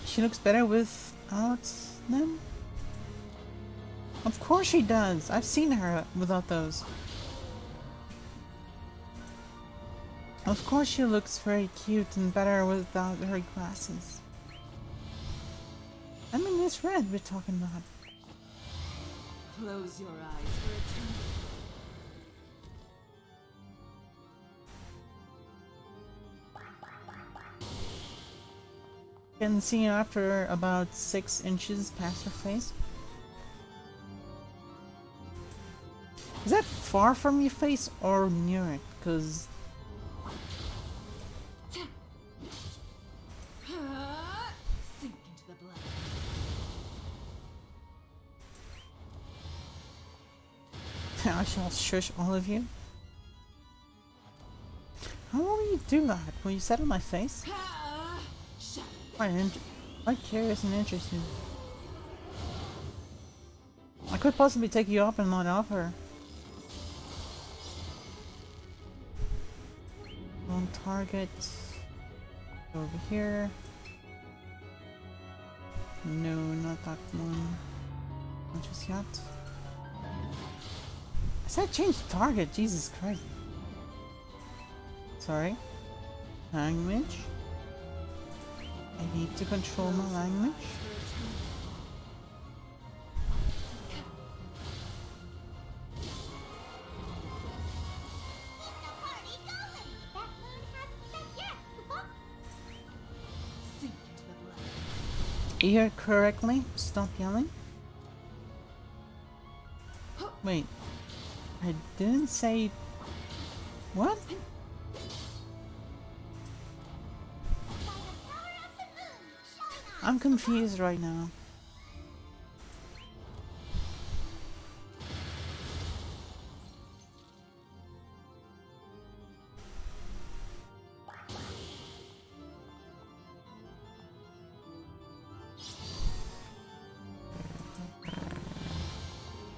S1: She looks better without them? Of course she does. I've seen her without those. Of course she looks very cute and better without her glasses. I mean, it's red we're talking about.
S2: Close your eyes for a time.
S1: Can see after about 6 inches past her face. Is that far from your face or near it? Because
S2: Sink into the blood.
S1: I shall shush all of you. How will you do that? Will you set on my face? Quite curious and interested. I could possibly take you up and not offer. Wrong target. Over here. No, not that one. Not just yet. I said change the target, Jesus Christ. Sorry. Language. I need to control my language.
S2: Sink into the blood.
S1: You heard correctly? Stop yelling. Wait. I didn't say... What? I'm confused right now.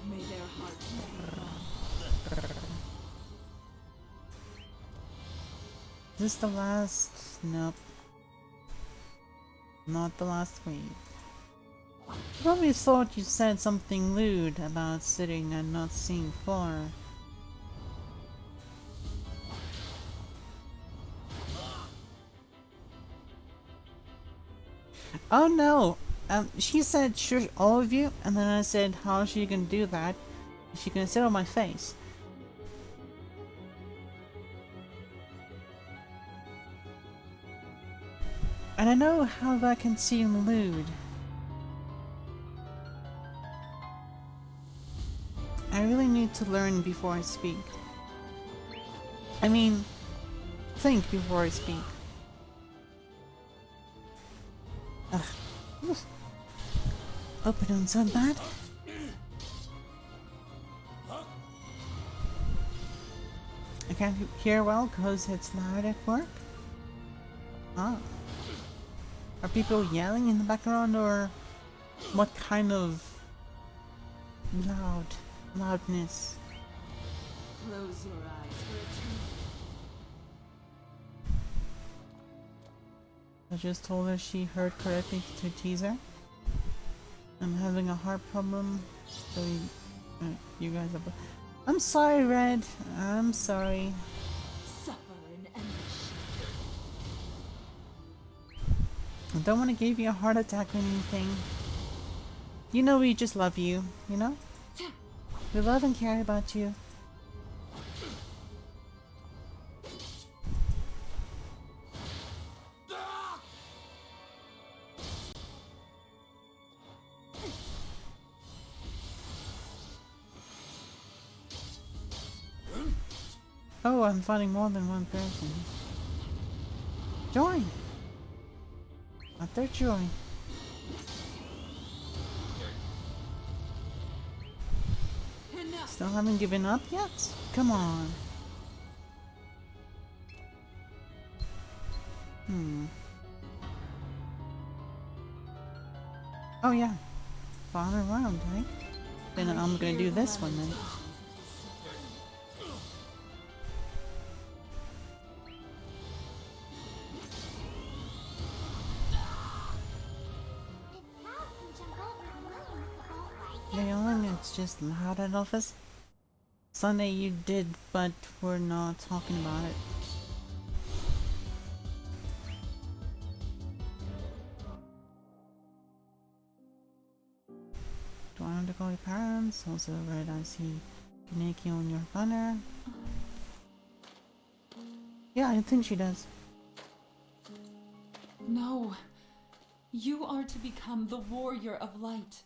S2: May their hearts be
S1: Is this the last? Nope. Not the last wave. Probably thought you said something lewd about sitting and not seeing far. Oh no! She said shush all of you, and then I said how is she gonna do that? Is she gonna sit on my face? And I know how that can seem lewd. I really need to learn before I speak. I mean, think before I speak. Ugh. Hope I don't sound bad. I can't hear well because it's loud at work. Ah. Are people yelling in the background, or what kind of loudness?
S2: Close your eyes for a time.
S1: I just told her she heard correctly to tease her. I'm having a heart problem, so you guys are... I'm sorry, Red. I'm sorry.
S2: Suffer in anguish.
S1: I don't want to give you a heart attack or anything. You know we just love you, you know? We love and care about you. Oh, I'm fighting more than one person. Join! Not their joy.
S2: Enough.
S1: Still haven't given up yet? Come on. Oh yeah. Final round, right? Then I'm gonna do this one then.
S3: If cows can jump over a lion,
S1: Leon, it's just loud at office. Sunday you did, but we're not talking about it. Do I have to call your parents? Also, right, I see Kaneki on your banner. Yeah, I think she does.
S4: No. You are to become the warrior of light.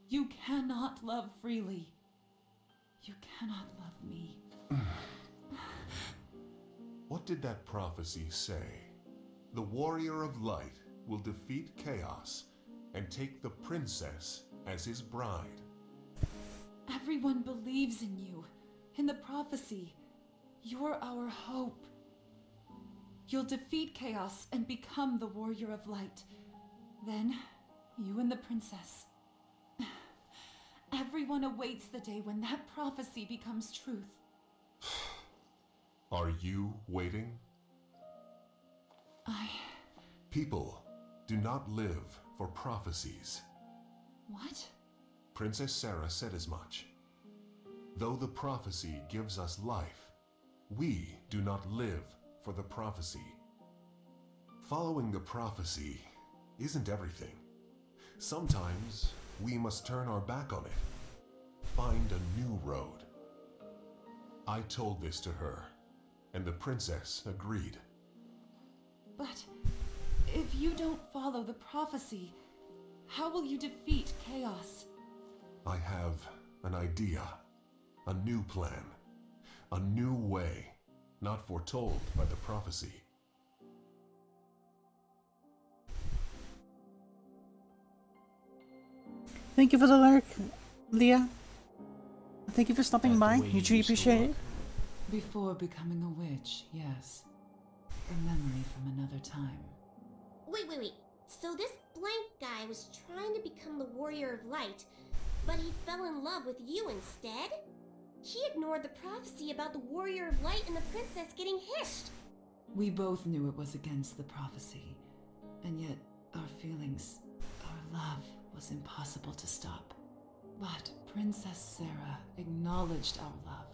S4: You cannot love freely. You cannot love me.
S6: What did that prophecy say? The warrior of light will defeat chaos and take the princess as his bride.
S4: Everyone believes in you, in the prophecy. You're our hope. You'll defeat chaos and become the warrior of light. Then, you and the princess. Everyone awaits the day when that prophecy becomes truth.
S6: Are you waiting? People do not live for prophecies.
S4: What?
S6: Princess Sarah said as much. Though the prophecy gives us life, we do not live for the prophecy. Following the prophecy isn't everything. Sometimes we must turn our back on it, find a new road. I told this to her, and the princess agreed.
S4: But if you don't follow the prophecy, how will you defeat chaos?
S6: I have an idea, a new plan, a new way, not foretold by the prophecy.
S1: Thank you for the lurk, Leah. Thank you for stopping
S5: That
S1: by.
S5: the way
S1: Hugely
S5: you used to
S1: appreciate it.
S5: look?
S4: Before becoming a witch, yes. A memory from another time.
S3: Wait. So this blank guy was trying to become the warrior of light, but he fell in love with you instead? He ignored the prophecy about the warrior of light and the princess getting hitched.
S4: We both knew it was against the prophecy, and yet our feelings, our love, was impossible to stop. But Princess Sarah acknowledged our love.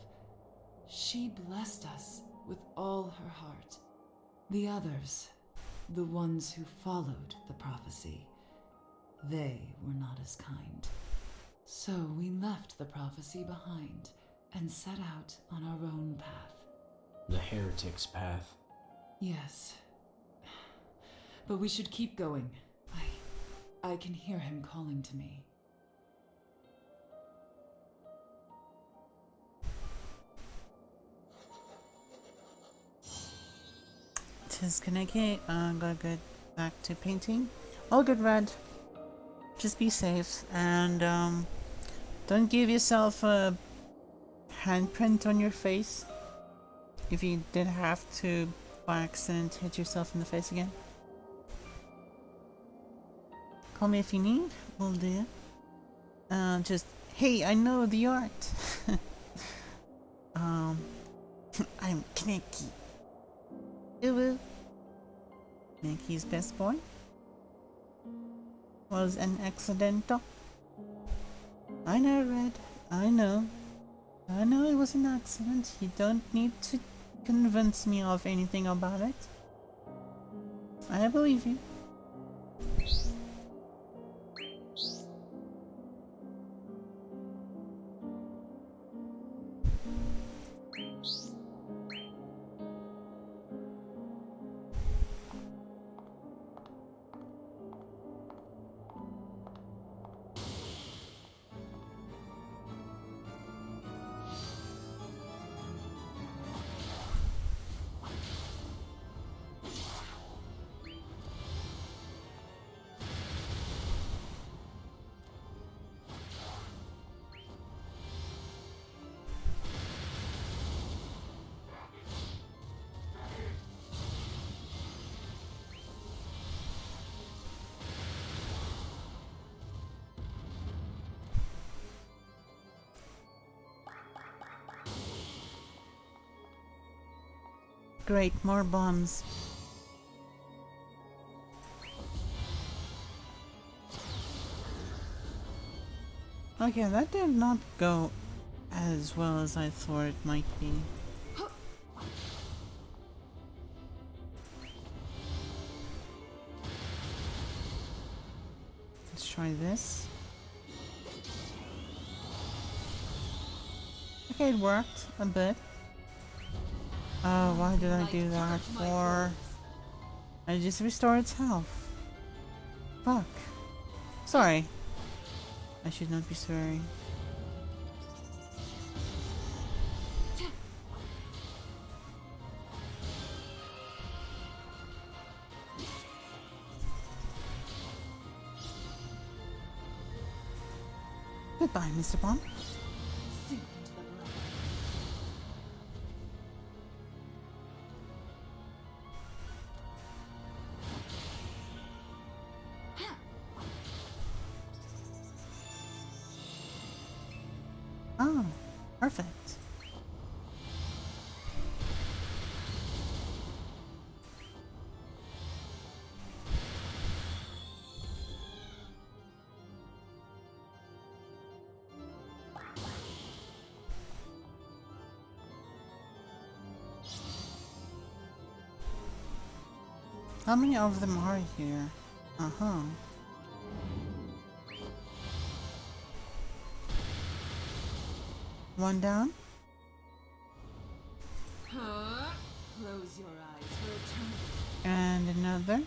S4: She blessed us with all her heart. The others, the ones who followed the prophecy, they were not as kind. So we left the prophecy behind and set out on our own path.
S5: The heretic's path.
S4: Yes. But we should keep going. I can hear him calling to me.
S1: Tis Kaneki. Gotta get back to painting. All good, Red. Just be safe and don't give yourself a handprint on your face. If you did have to, by accident, hit yourself in the face again. Call me if you need. Will do. Just hey, I know the art. I'm Kaneki. Uwu. Kaneki's best boy was an accidental. I know, Red. I know it was an accident. You don't need to convince me of anything about it. I believe you. Great, more bombs. Okay, that did not go as well as I thought it might be. Let's try this. Okay, it worked a bit. Oh, why did I do that for? I just restored its health. Fuck. Sorry. I should not be swearing. Goodbye, Mr. Bomb.
S2: Sink into the blood.
S1: Oh, perfect. How many of them are here? Uh-huh. One down.
S2: Huh? Close your eyes for eternity.
S1: And another.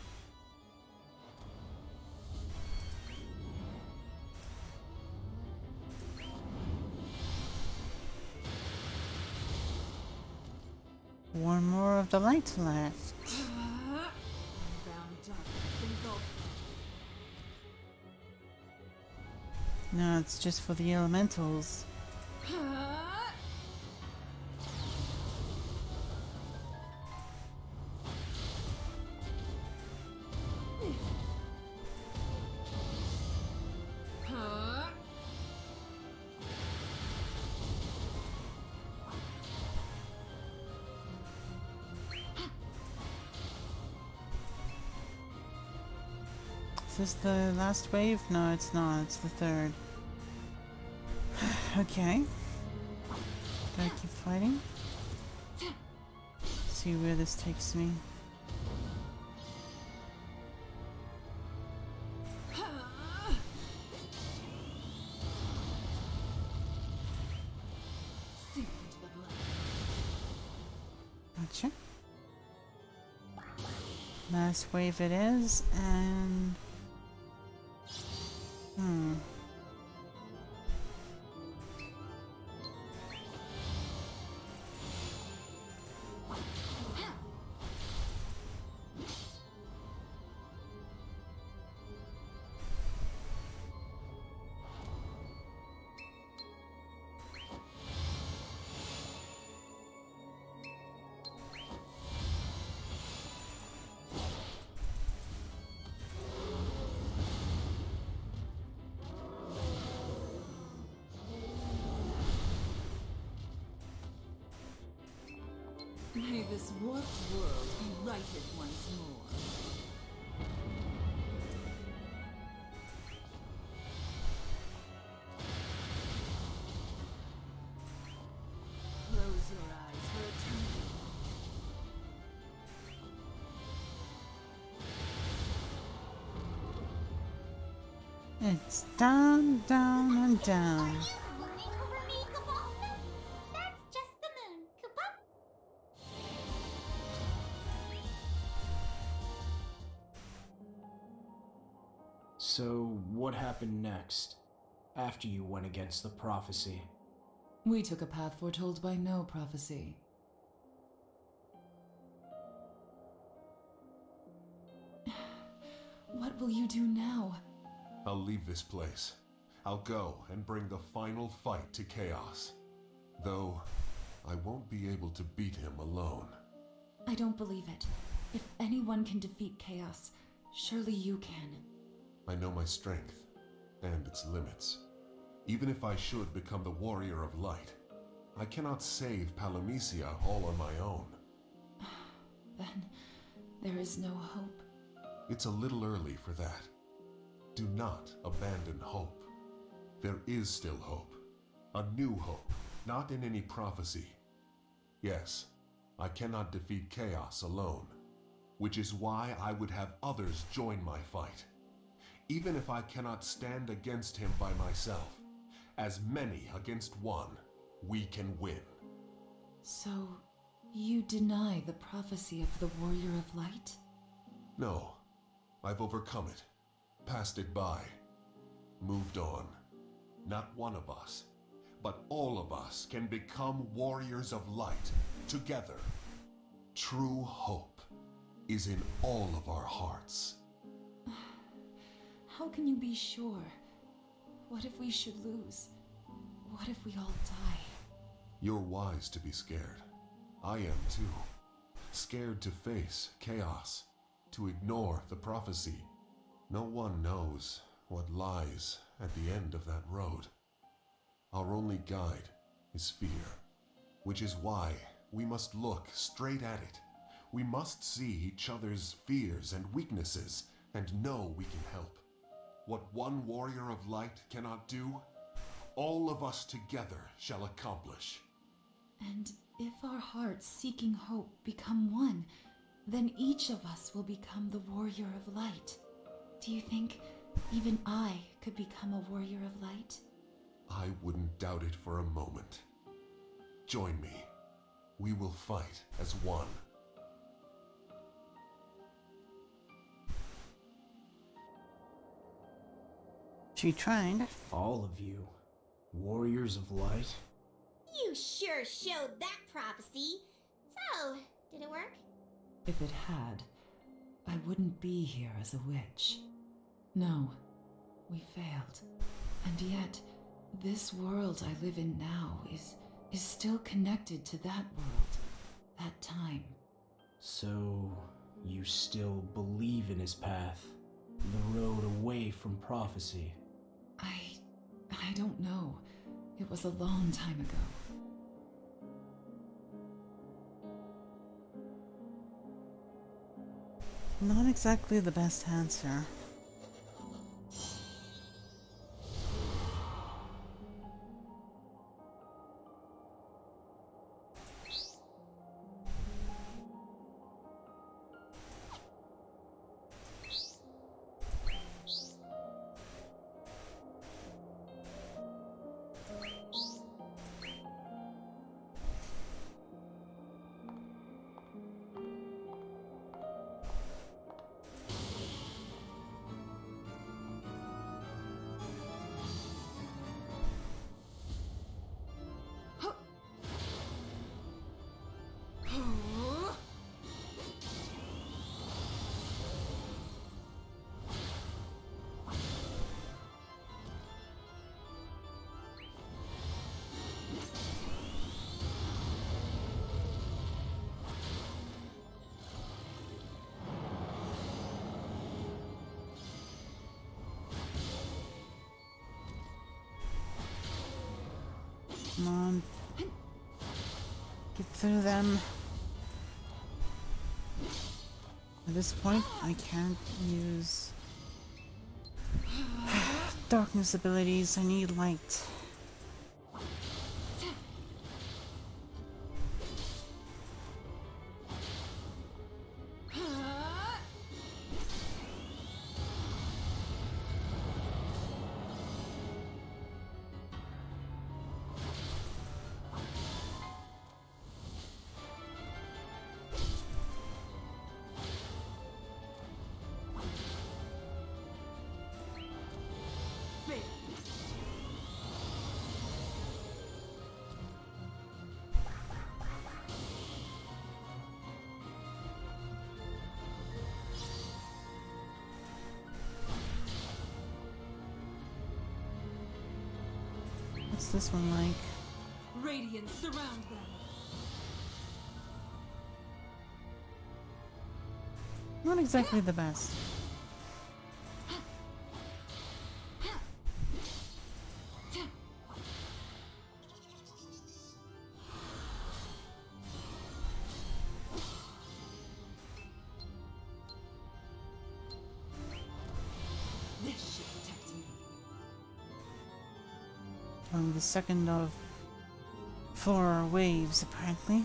S1: One more of the light left.
S2: Bound darkness engulfed.
S1: No, it's just for the elementals. Is this the last wave? No, it's not. It's the third. Okay. Gotta keep fighting. See where this takes me.
S2: Sink into the blood.
S1: Gotcha. Last wave it is, and...
S2: May this warped world be righted once more. Close your eyes for eternity.
S1: It's down, down, and down.
S3: Are you mooning over me, Cabal? That's just the moon, Koopa.
S5: So, what happened next? After you went against the prophecy?
S4: We took a path foretold by no prophecy. What will you do now?
S6: I'll leave this place. I'll go and bring the final fight to Chaos. Though, I won't be able to beat him alone.
S4: I don't believe it. If anyone can defeat Chaos, surely you can.
S6: I know my strength, and its limits. Even if I should become the Warrior of Light, I cannot save Palamecia all on my own.
S4: then there is no hope.
S6: It's a little early for that. Do not abandon hope. There is still hope. A new hope, not in any prophecy. Yes, I cannot defeat chaos alone, which is why I would have others join my fight. Even if I cannot stand against him by myself, as many against one, we can win.
S4: So, you deny the prophecy of the Warrior of Light?
S6: No, I've overcome it, passed it by, moved on. Not one of us, but all of us can become warriors of light together. True hope is in all of our hearts.
S4: How can you be sure? What if we should lose? What if we all die?
S6: You're wise to be scared. I am too. Scared to face chaos, to ignore the prophecy. No one knows what lies at the end of that road. Our only guide is fear, which is why we must look straight at it. We must see each other's fears and weaknesses and know we can help. What one warrior of light cannot do, all of us together shall accomplish.
S4: And if our hearts seeking hope become one, then each of us will become the Warrior of Light. Do you think even I could become a Warrior of Light?
S6: I wouldn't doubt it for a moment. Join me. We will fight as one.
S1: She tried.
S5: All of you, warriors of light?
S3: You sure showed that prophecy. So, did it work?
S4: If it had, I wouldn't be here as a witch. No, we failed. And yet, this world I live in now is still connected to that world, that time.
S5: So, you still believe in his path? The road away from prophecy?
S4: I don't know. It was a long time ago.
S1: Not exactly the best answer. Come on. Get through them. At this point, I can't use darkness abilities. I need light. What's this one like?
S2: Radiance surround them.
S1: Not exactly the best. on the second of 4 waves, apparently.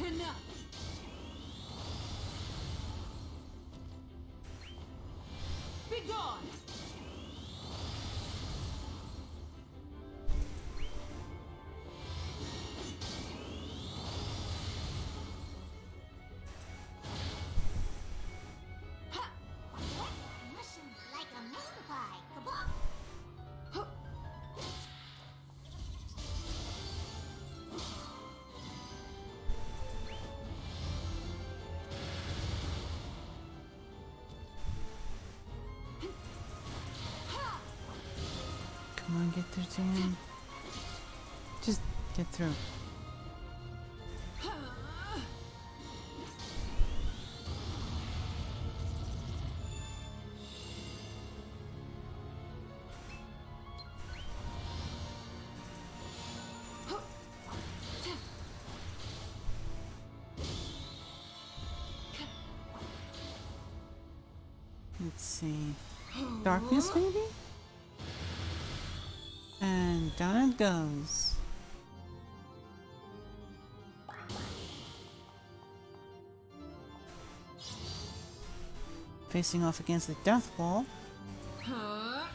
S2: Enough! Be gone!
S3: Mushing like a moon pie. Kabop!
S1: Come on, get through to him. Just get through. Let's see. Darkness, maybe? And down it goes. Facing off against the death wall.
S2: I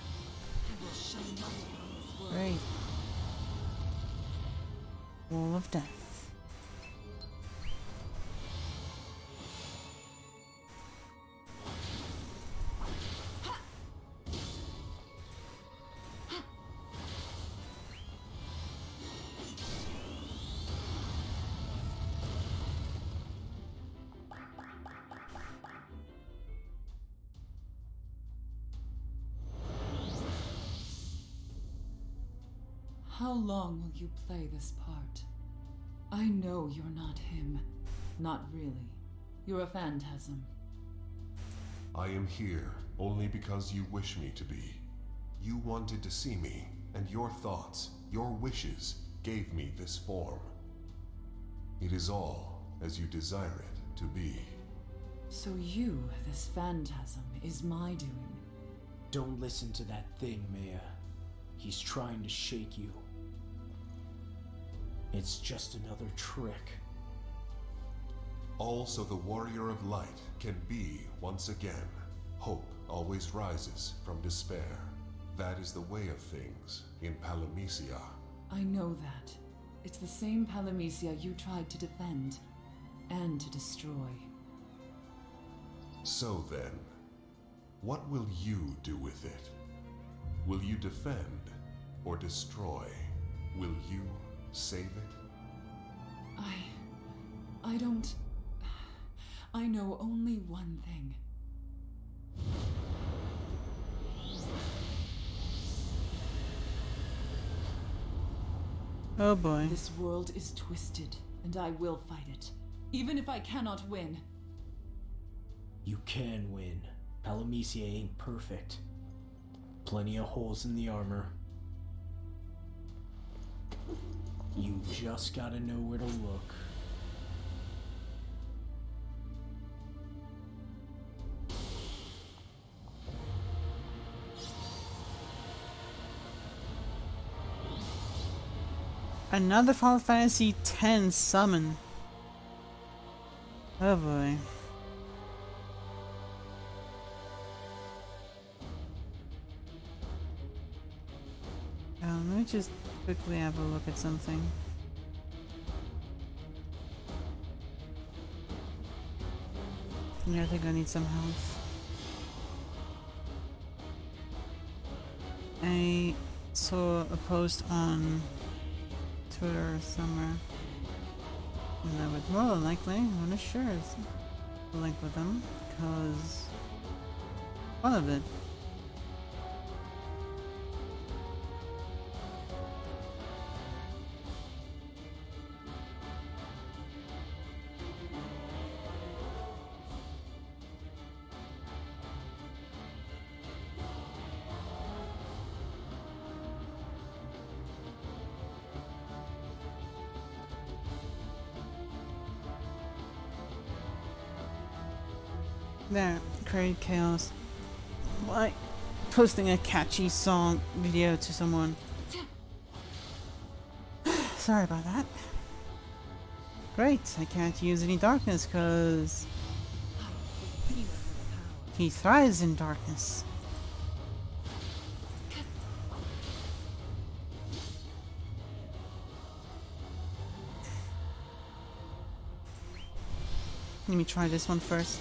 S2: will shine light on this world.
S1: Great. Wall of death.
S4: How long will you play this part? I know you're not him. Not really. You're a phantasm.
S6: I am here only because you wish me to be. You wanted to see me, and your thoughts, your wishes, gave me this form. It is all as you desire it to be.
S4: So you, this phantasm, is my doing.
S5: Don't listen to that thing, Maya. He's trying to shake you. It's just another trick.
S6: Also, the warrior of light can be once again. Hope always rises from despair. That is the way of things in Palamecia.
S4: I know that. It's the same Palamecia you tried to defend and to destroy.
S6: So then, what will you do with it? Will you defend or destroy? Will you save it?
S4: I don't... I know only one thing.
S1: Oh boy.
S4: This world is twisted, and I will fight it, even if I cannot win.
S5: You can win. Palamecia ain't perfect. Plenty of holes in the armor. You just gotta know where to look.
S1: Another Final Fantasy X summon. Oh boy. Let me just quickly have a look at something. Yeah, I think I need some health. I saw a post on Twitter somewhere, and I would more than likely want to share the link with them, because fun of it. There, create chaos. Why? Posting a catchy song video to someone. Sorry about that. Great, I can't use any darkness because he thrives in darkness. Let me try this one first.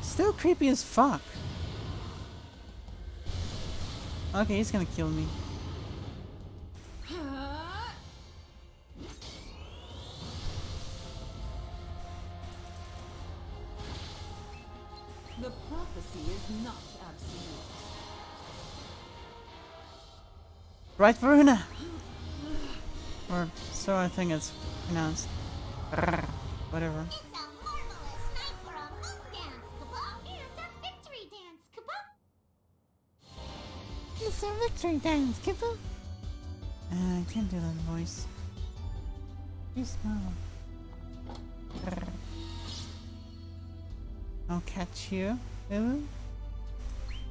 S1: Still creepy as fuck. Okay, he's gonna kill me.
S2: The prophecy is not absolute.
S1: Right, Varuna? Or so I think it's pronounced. Whatever.
S3: It's a marvelous night for a moon dance, Kabal, and a victory dance, Kabal.
S1: It's a victory dance, Kippo. I can't do that voice. You smell. I'll catch you. Ooh.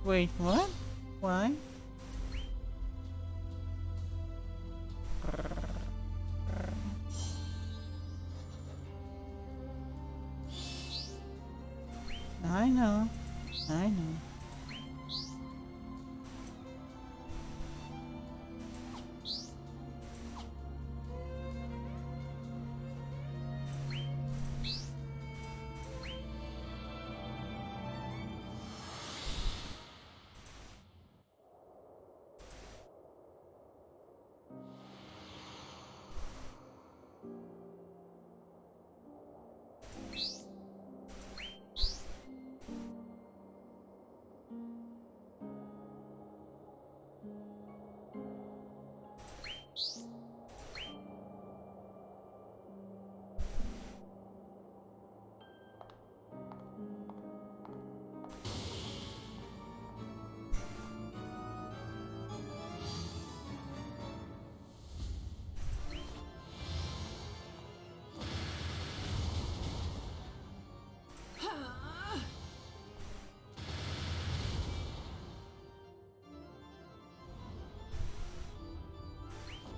S1: Wait, what? Why? I know. I know.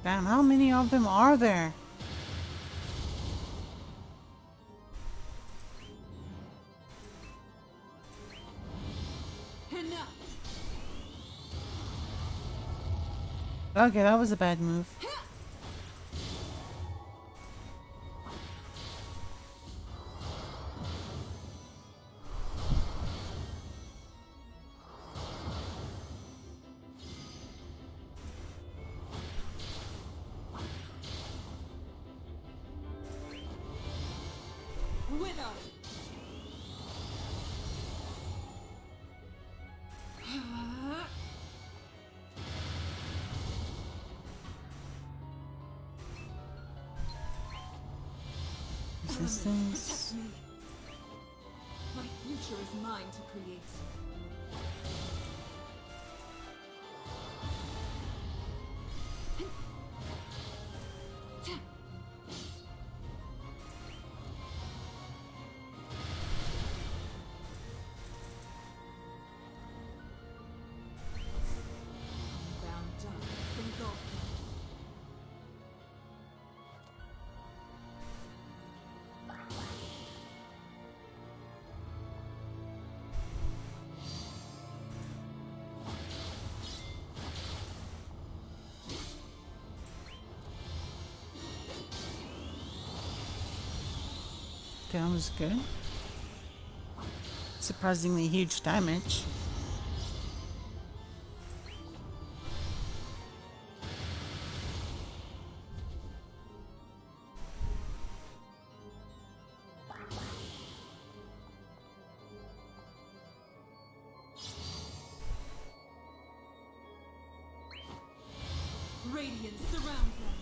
S1: Damn, how many of them are there?
S2: Enough.
S1: Okay, that was a bad move.
S2: Widow.
S1: Resistance.
S2: My future is mine to create. Bound up, engulfed.
S1: Okay, that was good. Surprisingly huge damage.
S2: Radiance surround them.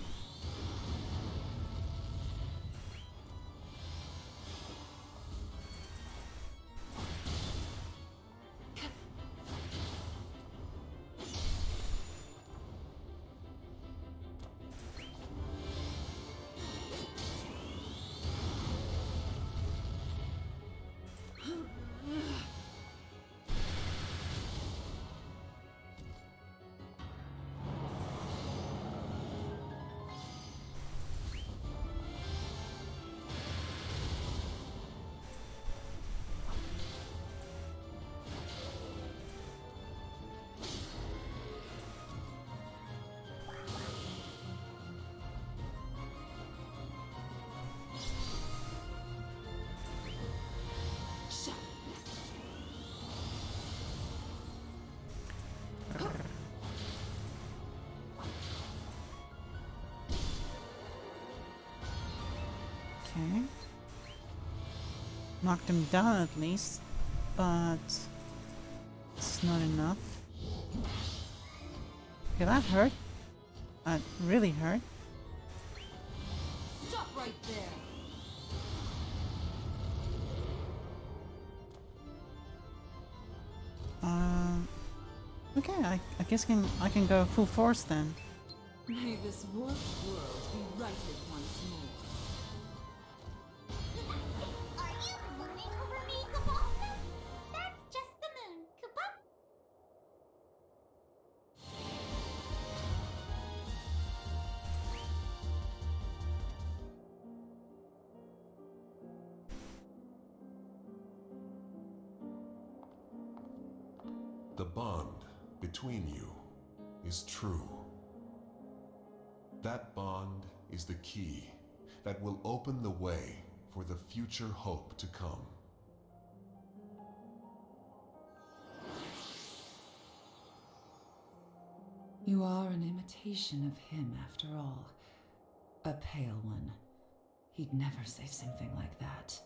S1: Okay. Knocked him down at least, but it's not enough. Okay, that hurt. That really hurt.
S2: Stop right there.
S1: Okay, I guess I can go full force then.
S2: May this warped world be righted once more.
S3: Are you fawning over me, Kabal? That's just the moon, Kabal.
S6: The bond between you is true. That bond is the key that will open the way for the future hope to come.
S4: You are an imitation of him, after all. A pale one. He'd never say something like that.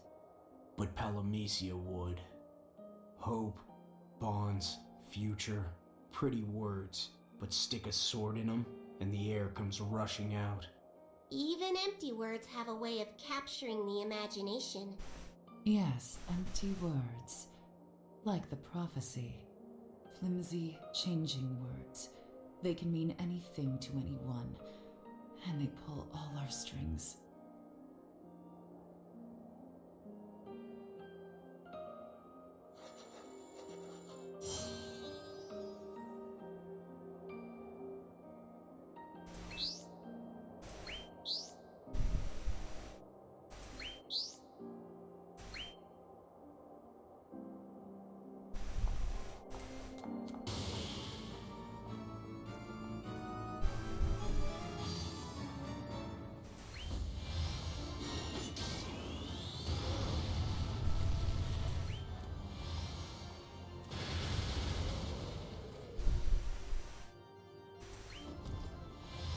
S5: But Palamecia would. Hope, bonds, future, pretty words, but stick a sword in them, and the air comes rushing out.
S3: Even empty words have a way of capturing the imagination.
S4: Yes, empty words. Like the prophecy. Flimsy, changing words. They can mean anything to anyone, and they pull all our strings.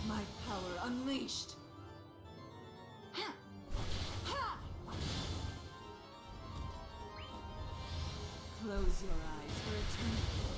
S2: My power unleashed. Ha! Ha! Close your eyes for eternity.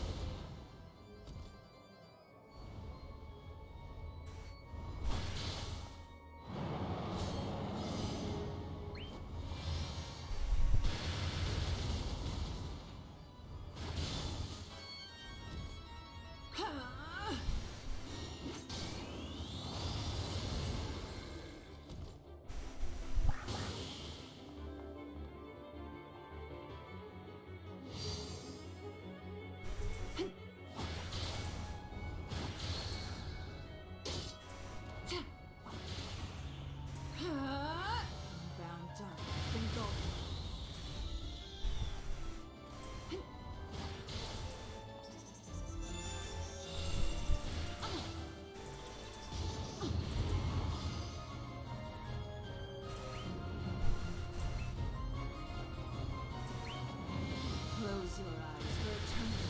S2: Bound darkness engulfed. Close your eyes for eternity.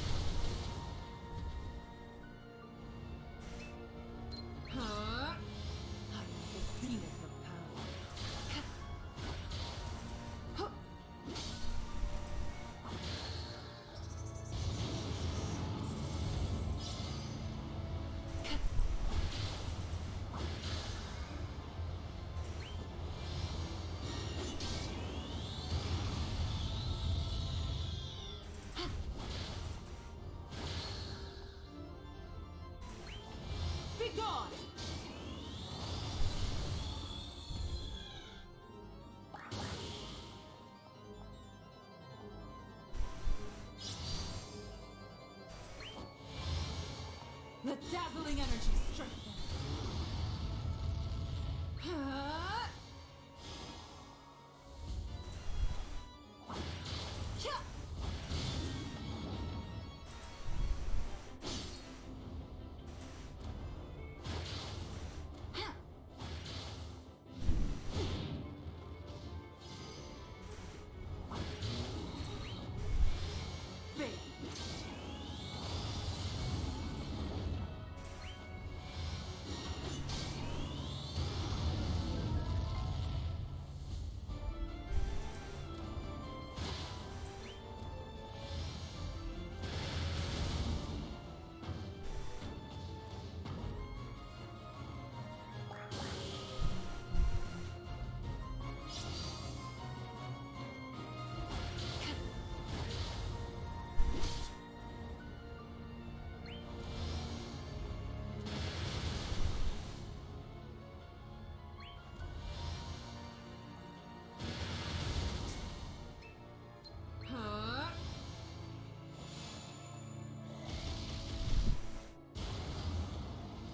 S2: Huh? I am the zenith of power. Huh. Be gone! The dazzling energy strengthen. Huh? Kia! Ha! Fate.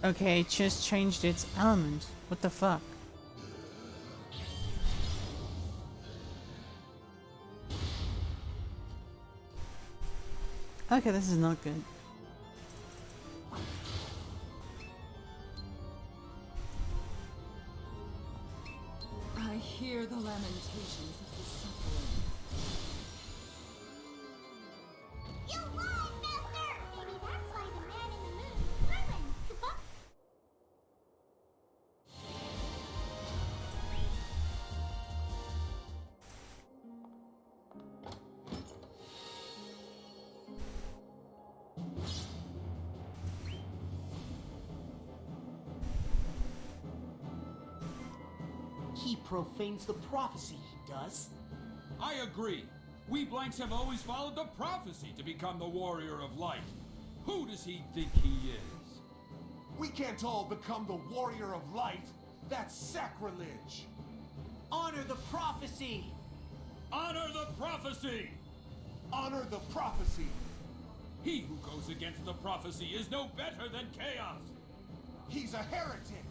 S1: Okay, it just changed its element. What the fuck? Okay, this is not good.
S4: I hear the lamentations of the suffering.
S3: You lied, Master! Maybe that's why the man in the moon is smiling.
S7: He profanes the prophecy, he does.
S8: I agree. We blanks have always followed the prophecy to become the warrior of light. Who does he think he is?
S9: We can't all become the warrior of light. That's sacrilege.
S7: Honor the prophecy!
S8: Honor the prophecy!
S9: Honor the prophecy.
S8: He who goes against the prophecy is no better than chaos.
S9: He's a heretic.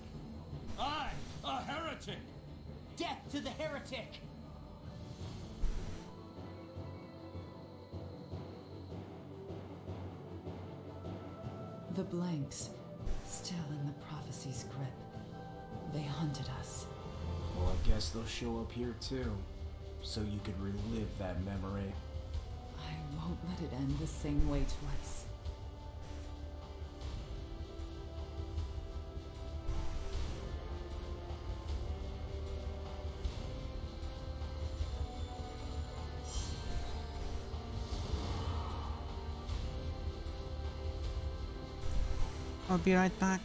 S8: I, a heretic.
S7: Death to the heretic!
S4: The blanks, still in the prophecy's grip. They hunted us.
S5: Well, I guess they'll show up here too, so you could relive that memory.
S4: I won't let it end the same way twice.
S1: I'll be right back.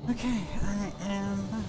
S1: Okay, I am back.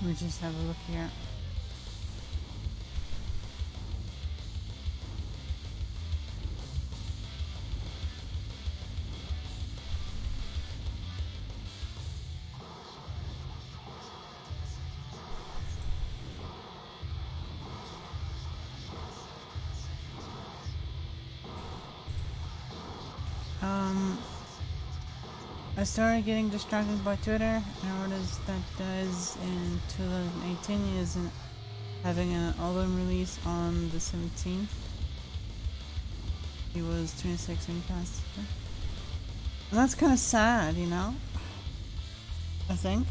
S1: Let me just have a look here. I started getting distracted by Twitter. I noticed that guys in 2018 isn't having an album release on the 17th. He was 26 when he passed. And that's kind of sad, you know? I think.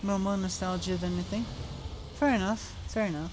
S1: More nostalgia than anything. Fair enough. Fair enough.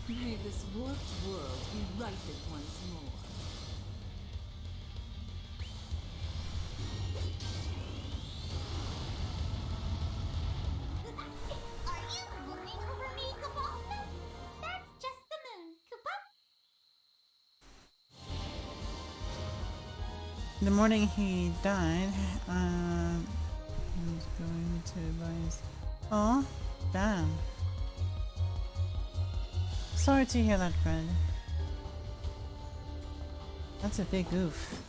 S2: May this warped world be righted once more.
S3: Are you mooning over me?
S1: The morning he died, he was going to buy his... Oh, damn. Sorry to hear that, Fred. That's a big oof.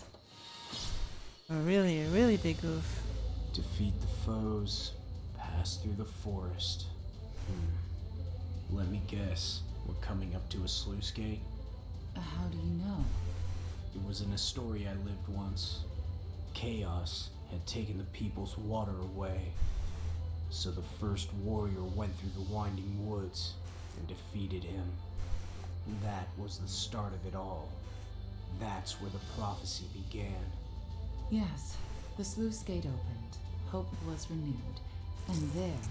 S1: A really big oof.
S5: Defeat the foes. Pass through the forest. Let me guess. We're coming up to a sluice gate?
S4: How do you know?
S5: It was in a story I lived once. Chaos had taken the people's water away. So the first warrior went through the winding woods and defeated him. That was the start of it all. That's where the prophecy began.
S4: Yes, the sluice gate opened, hope was renewed, and there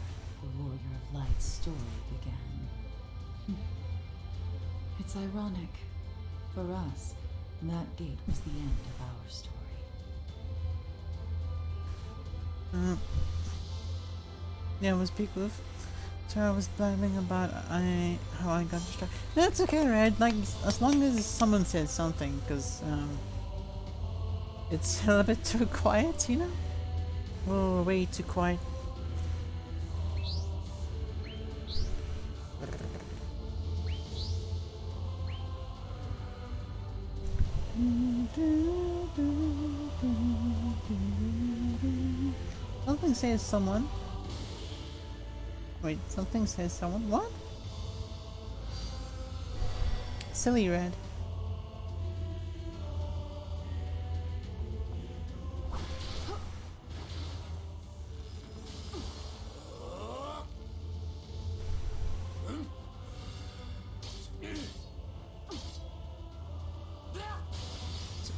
S4: the Warrior of Light's story began. It's ironic. For us, that gate was the end of our story.
S1: Yeah, it was big oof. So I was blabbing about how I got distracted. That's okay, right? Like, as long as someone says something, because it's a little bit too quiet, you know? Oh, way too quiet. Something says someone. Wait, something says someone. What? Silly Red.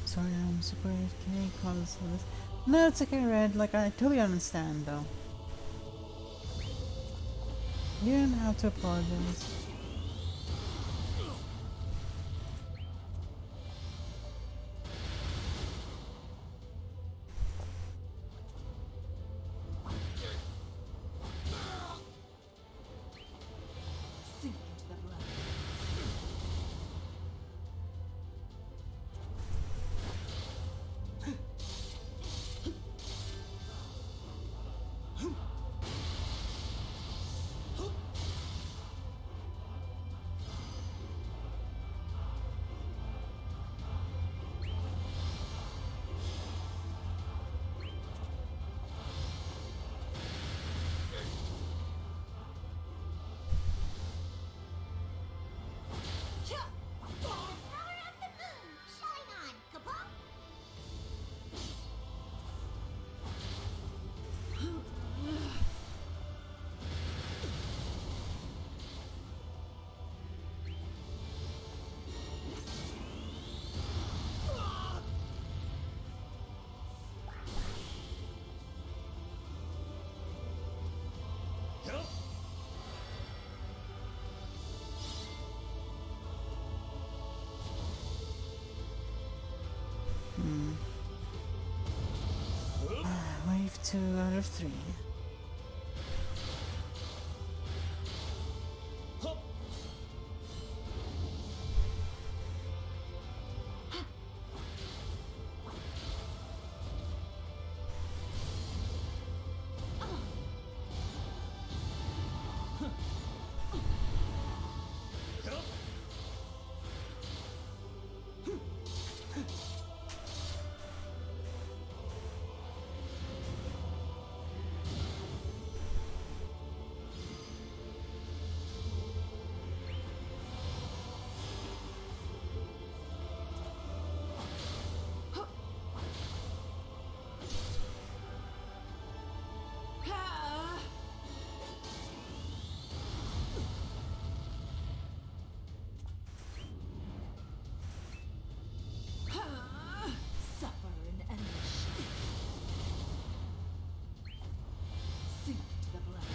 S1: Sorry, I'm super AFK. Cause of this. No, it's okay, Red. Like, I totally understand, though. You don't have to apologize.
S2: Sink into the blood.
S3: Power of the moon! Shine on, Kaboom!
S1: Wave 2 out of 3.
S2: Suffer in anguish. Sink into the blood.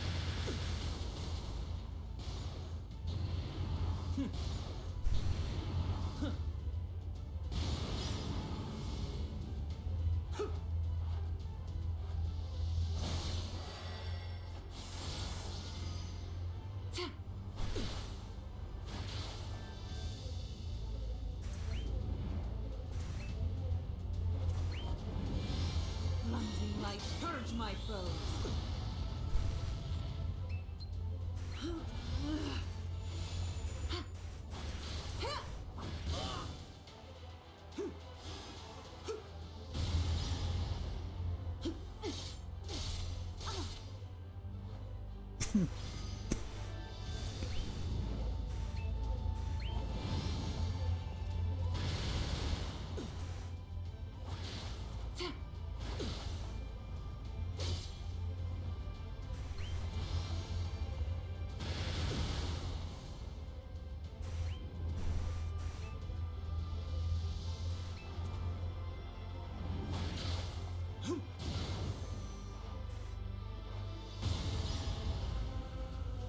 S4: purge my foes.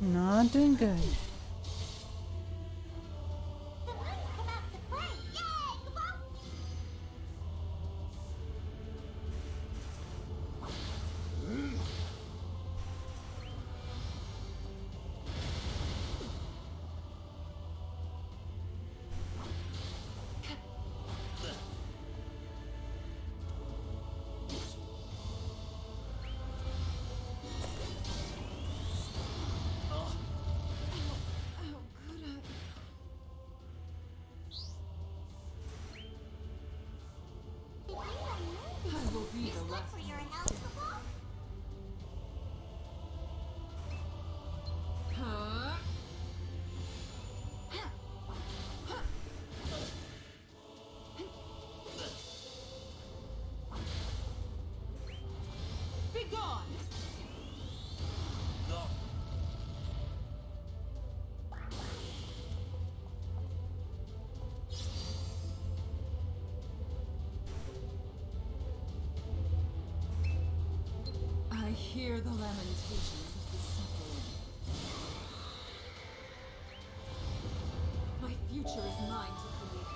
S1: Not doing good.
S3: The monks come out to play! Yay! Kaboom!
S4: I will be the last.
S3: For your health, Kaboom!
S4: Huh? Be gone! I hear the lamentations of the suffering. My future is mine to create.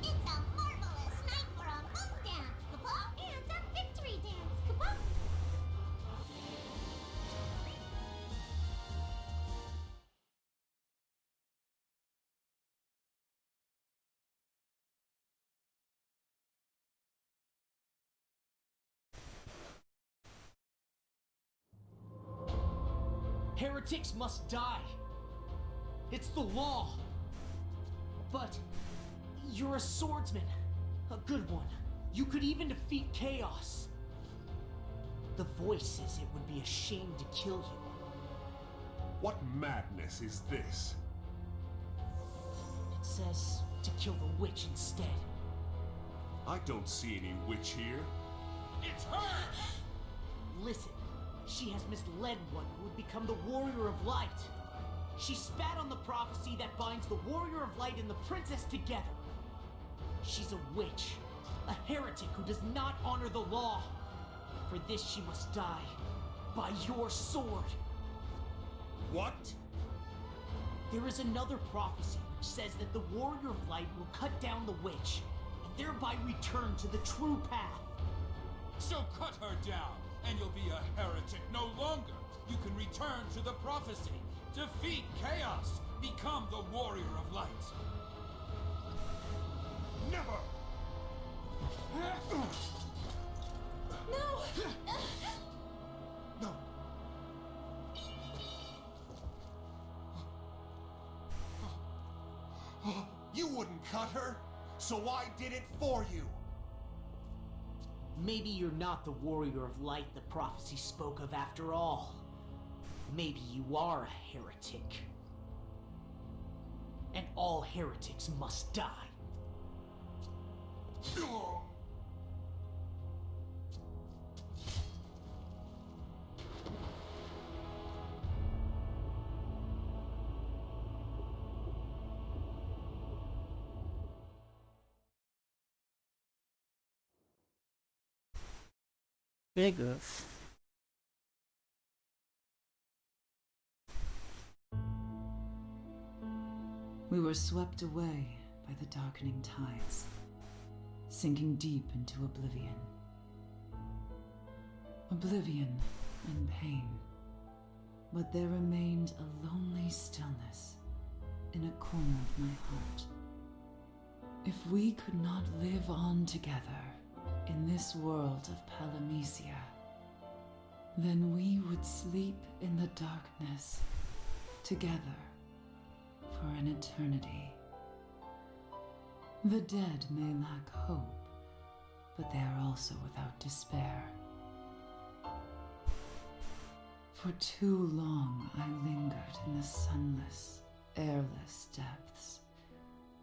S3: It's a marvelous night for a moon dance, Kaboom! And a victory dance, Kaboom!
S7: Heretics must die. It's the law. But you're a swordsman, a good one. You could even defeat chaos. The voice says it would be a shame to kill you.
S6: What madness is this?
S7: It says to kill the witch instead.
S6: I don't see any witch here.
S8: It's her!
S7: Listen, she has misled one who would become the Warrior of Light. She spat on the prophecy that binds the Warrior of Light and the Princess together. She's a witch, a heretic who does not honor the law. For this she must die, by your sword.
S6: What?
S7: There is another prophecy which says that the Warrior of Light will cut down the witch, and thereby return to the true path.
S8: So cut her down, and you'll be a heretic no longer. You can return to the prophecy, defeat chaos, become the Warrior of Light.
S6: Never!
S3: No!
S6: No! You wouldn't cut her, so I did it for you!
S7: Maybe you're not the Warrior of Light the prophecy spoke of after all. Maybe you are a heretic. And all heretics must die.
S1: Big oof.
S4: We were swept away by the darkening tides, sinking deep into oblivion. Oblivion and pain. but there remained a lonely stillness in a corner of my heart. If we could not live on together in this world of Palamecia, then we would sleep in the darkness together for an eternity. The dead may lack hope, but they are also without despair. For too long I lingered in the sunless, airless depths,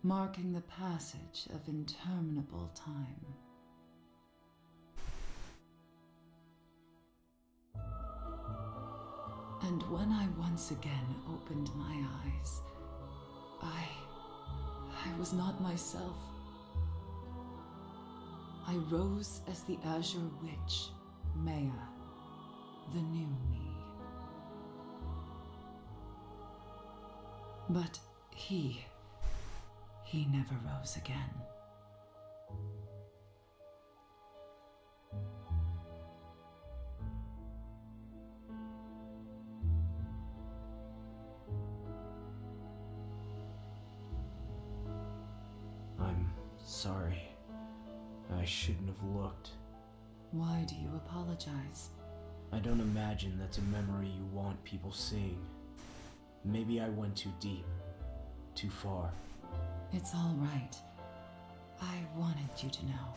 S4: marking the passage of interminable time. And when I once again opened my eyes, I was not myself. I rose as the Azure Witch, Maya, the new me. But he never rose again.
S5: I'm sorry. I shouldn't have looked.
S4: Why do you apologize?
S5: I don't imagine that's a memory you want people seeing. Maybe I went too deep, too far.
S4: It's all right. I wanted you to know.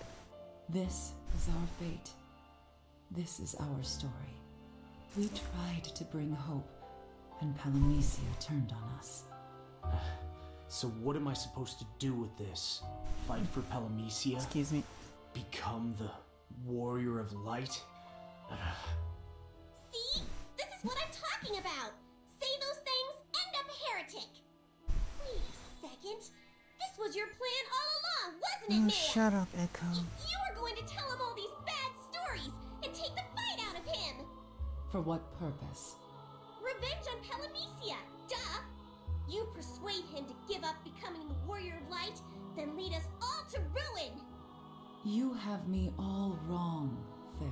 S4: This is our fate. This is our story. We tried to bring hope, and Palamecia turned on us.
S5: So what am I supposed to do with this? Fight for Palamecia?
S1: Excuse me.
S5: Become the Warrior of Light?
S3: See? This is what I'm talking about! Say those things, end up a heretic! Wait a second. This was your plan all along, wasn't it, Maya?
S1: Shut up, Echo.
S3: You were going to tell him all these bad stories and take the fight out of him!
S4: For what purpose?
S3: Revenge on Palamecia, duh! You persuade him to give up becoming the Warrior of Light, then lead us all to ruin!
S4: You have me all wrong, Fairy.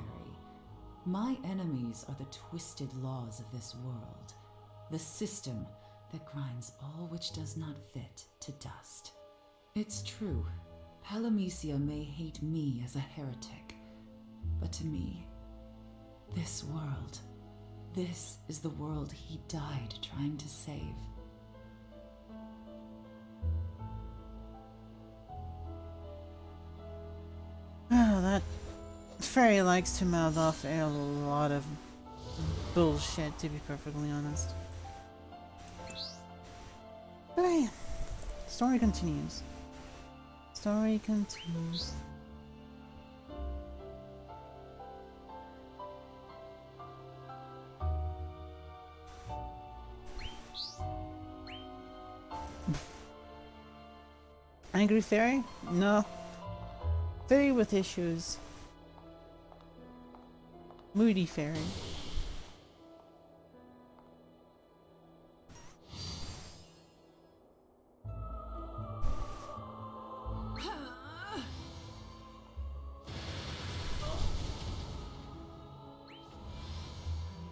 S4: My enemies are the twisted laws of this world, the system that grinds all which does not fit to dust. It's true, Palamecia may hate me as a heretic, but to me, this world, this is the world he died trying to save.
S1: Oh, that fairy likes to mouth off a lot of bullshit, to be perfectly honest. But hey, story continues. Story continues. Angry fairy? No. Fairy with issues. Moody fairy.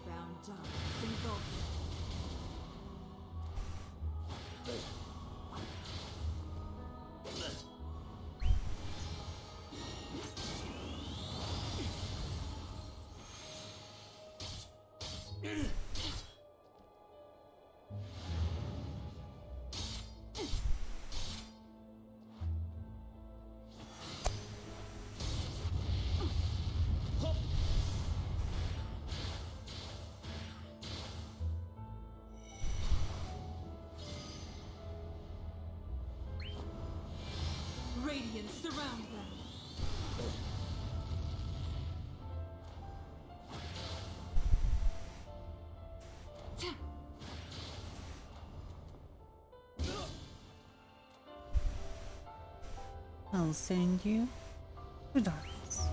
S2: Bound down, single. Radiance surround them.
S1: I'll send you to darkness.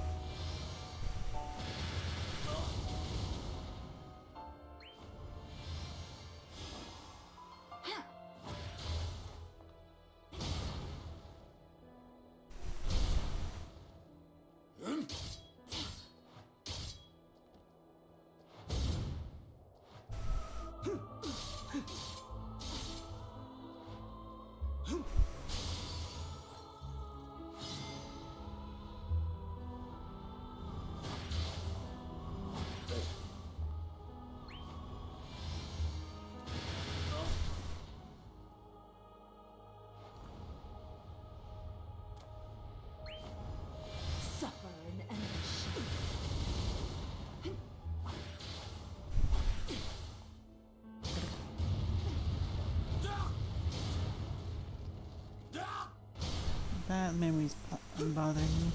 S1: That memory's bothering me.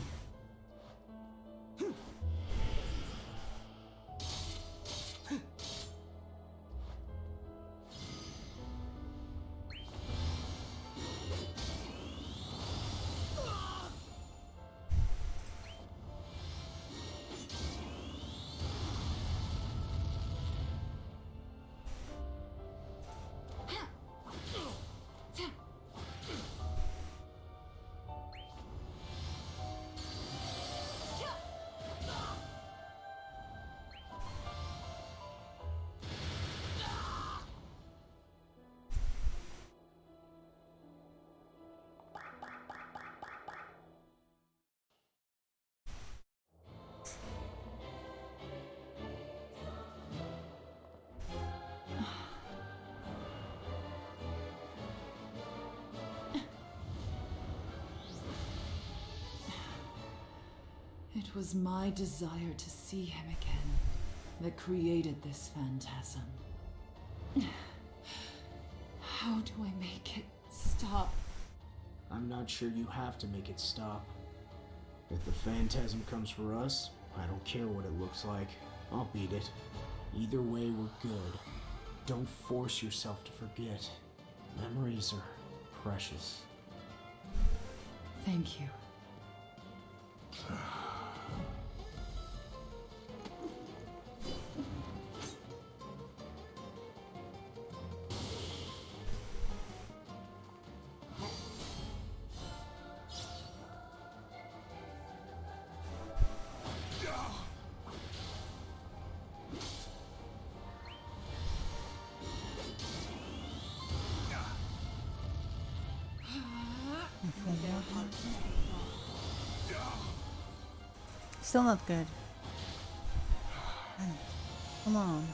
S4: It was my desire to see him again that created this phantasm. How do I make it stop?
S5: I'm not sure you have to make it stop. If the phantasm comes for us, I don't care what it looks like. I'll beat it. Either way, we're good. Don't force yourself to forget. Memories are precious.
S4: Thank you.
S1: Still not good. Come on.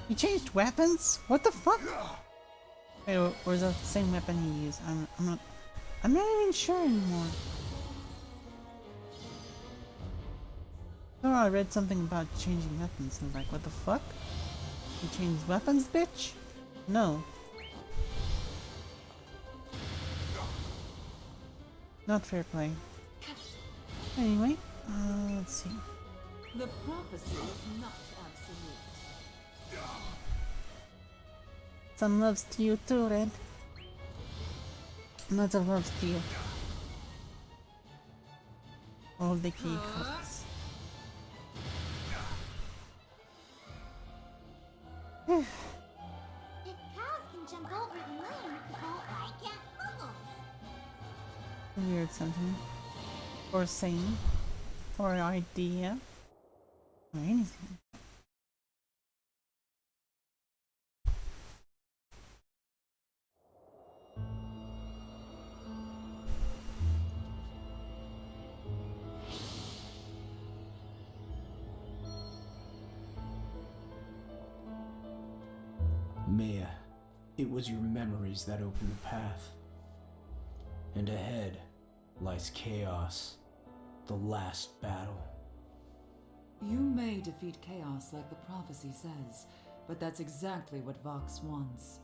S1: He changed weapons? What the fuck? Wait, or is that the same weapon he used? I'm not even sure anymore. Oh, I read something about changing weapons. I was like, what the fuck? You changed weapons, bitch? No. Not fair play. Anyway, let's see.
S2: The prophecy is not absolute.
S1: Some loves to you too, Red. Lots of loves to you. All the key hearts.
S3: If cows can jump over the moon, why can't moles?
S1: Weird something. Or saying. Or idea. Or anything.
S5: Maya, it was your memories that opened the path. And ahead lies chaos, the last battle.
S4: You may defeat chaos like the prophecy says, but that's exactly what Vox wants.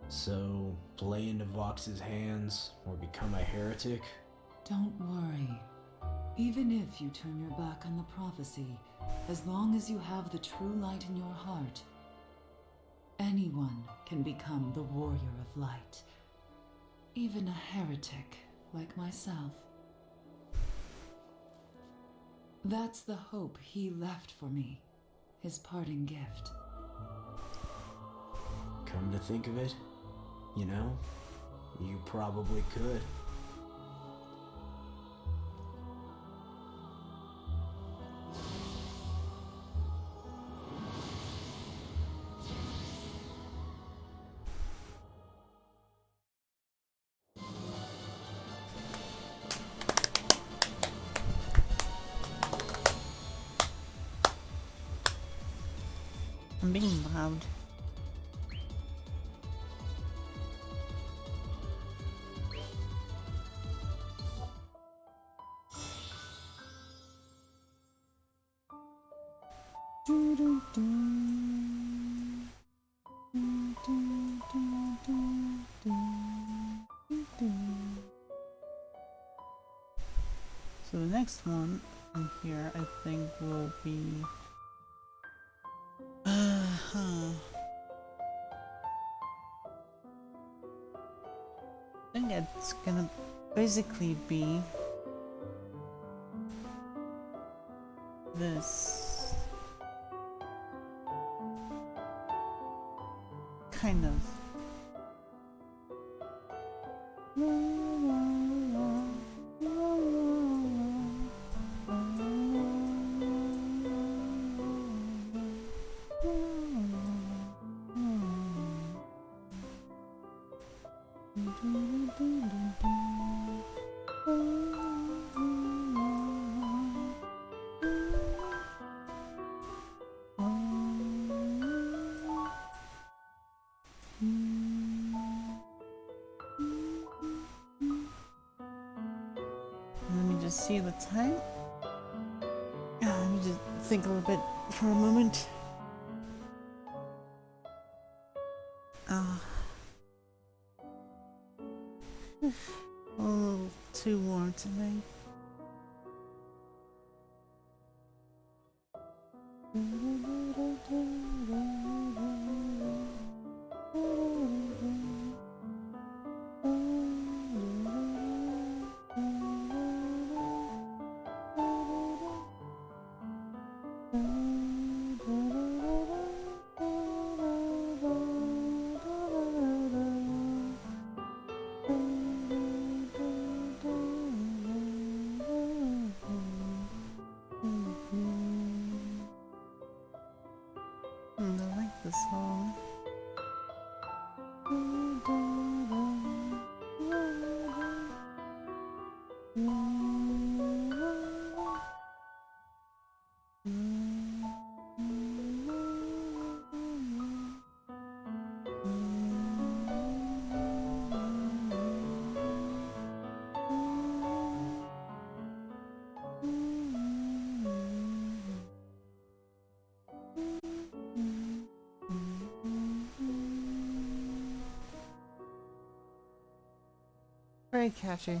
S5: So, play into Vox's hands or become a heretic?
S4: Don't worry. Even if you turn your back on the prophecy, as long as you have the true light in your heart, anyone can become the warrior of light. Even a heretic like myself. That's the hope he left for me, his parting gift.
S5: Come to think of it, you know, you probably could.
S1: I'm being loud. Do, do, do. Do, do. So the next one from here, I think, will be. I think it's gonna basically be this kind of. Let me just see the time. Let me just think a little bit for a moment. A little too warm tonight. I like this song. Very catchy.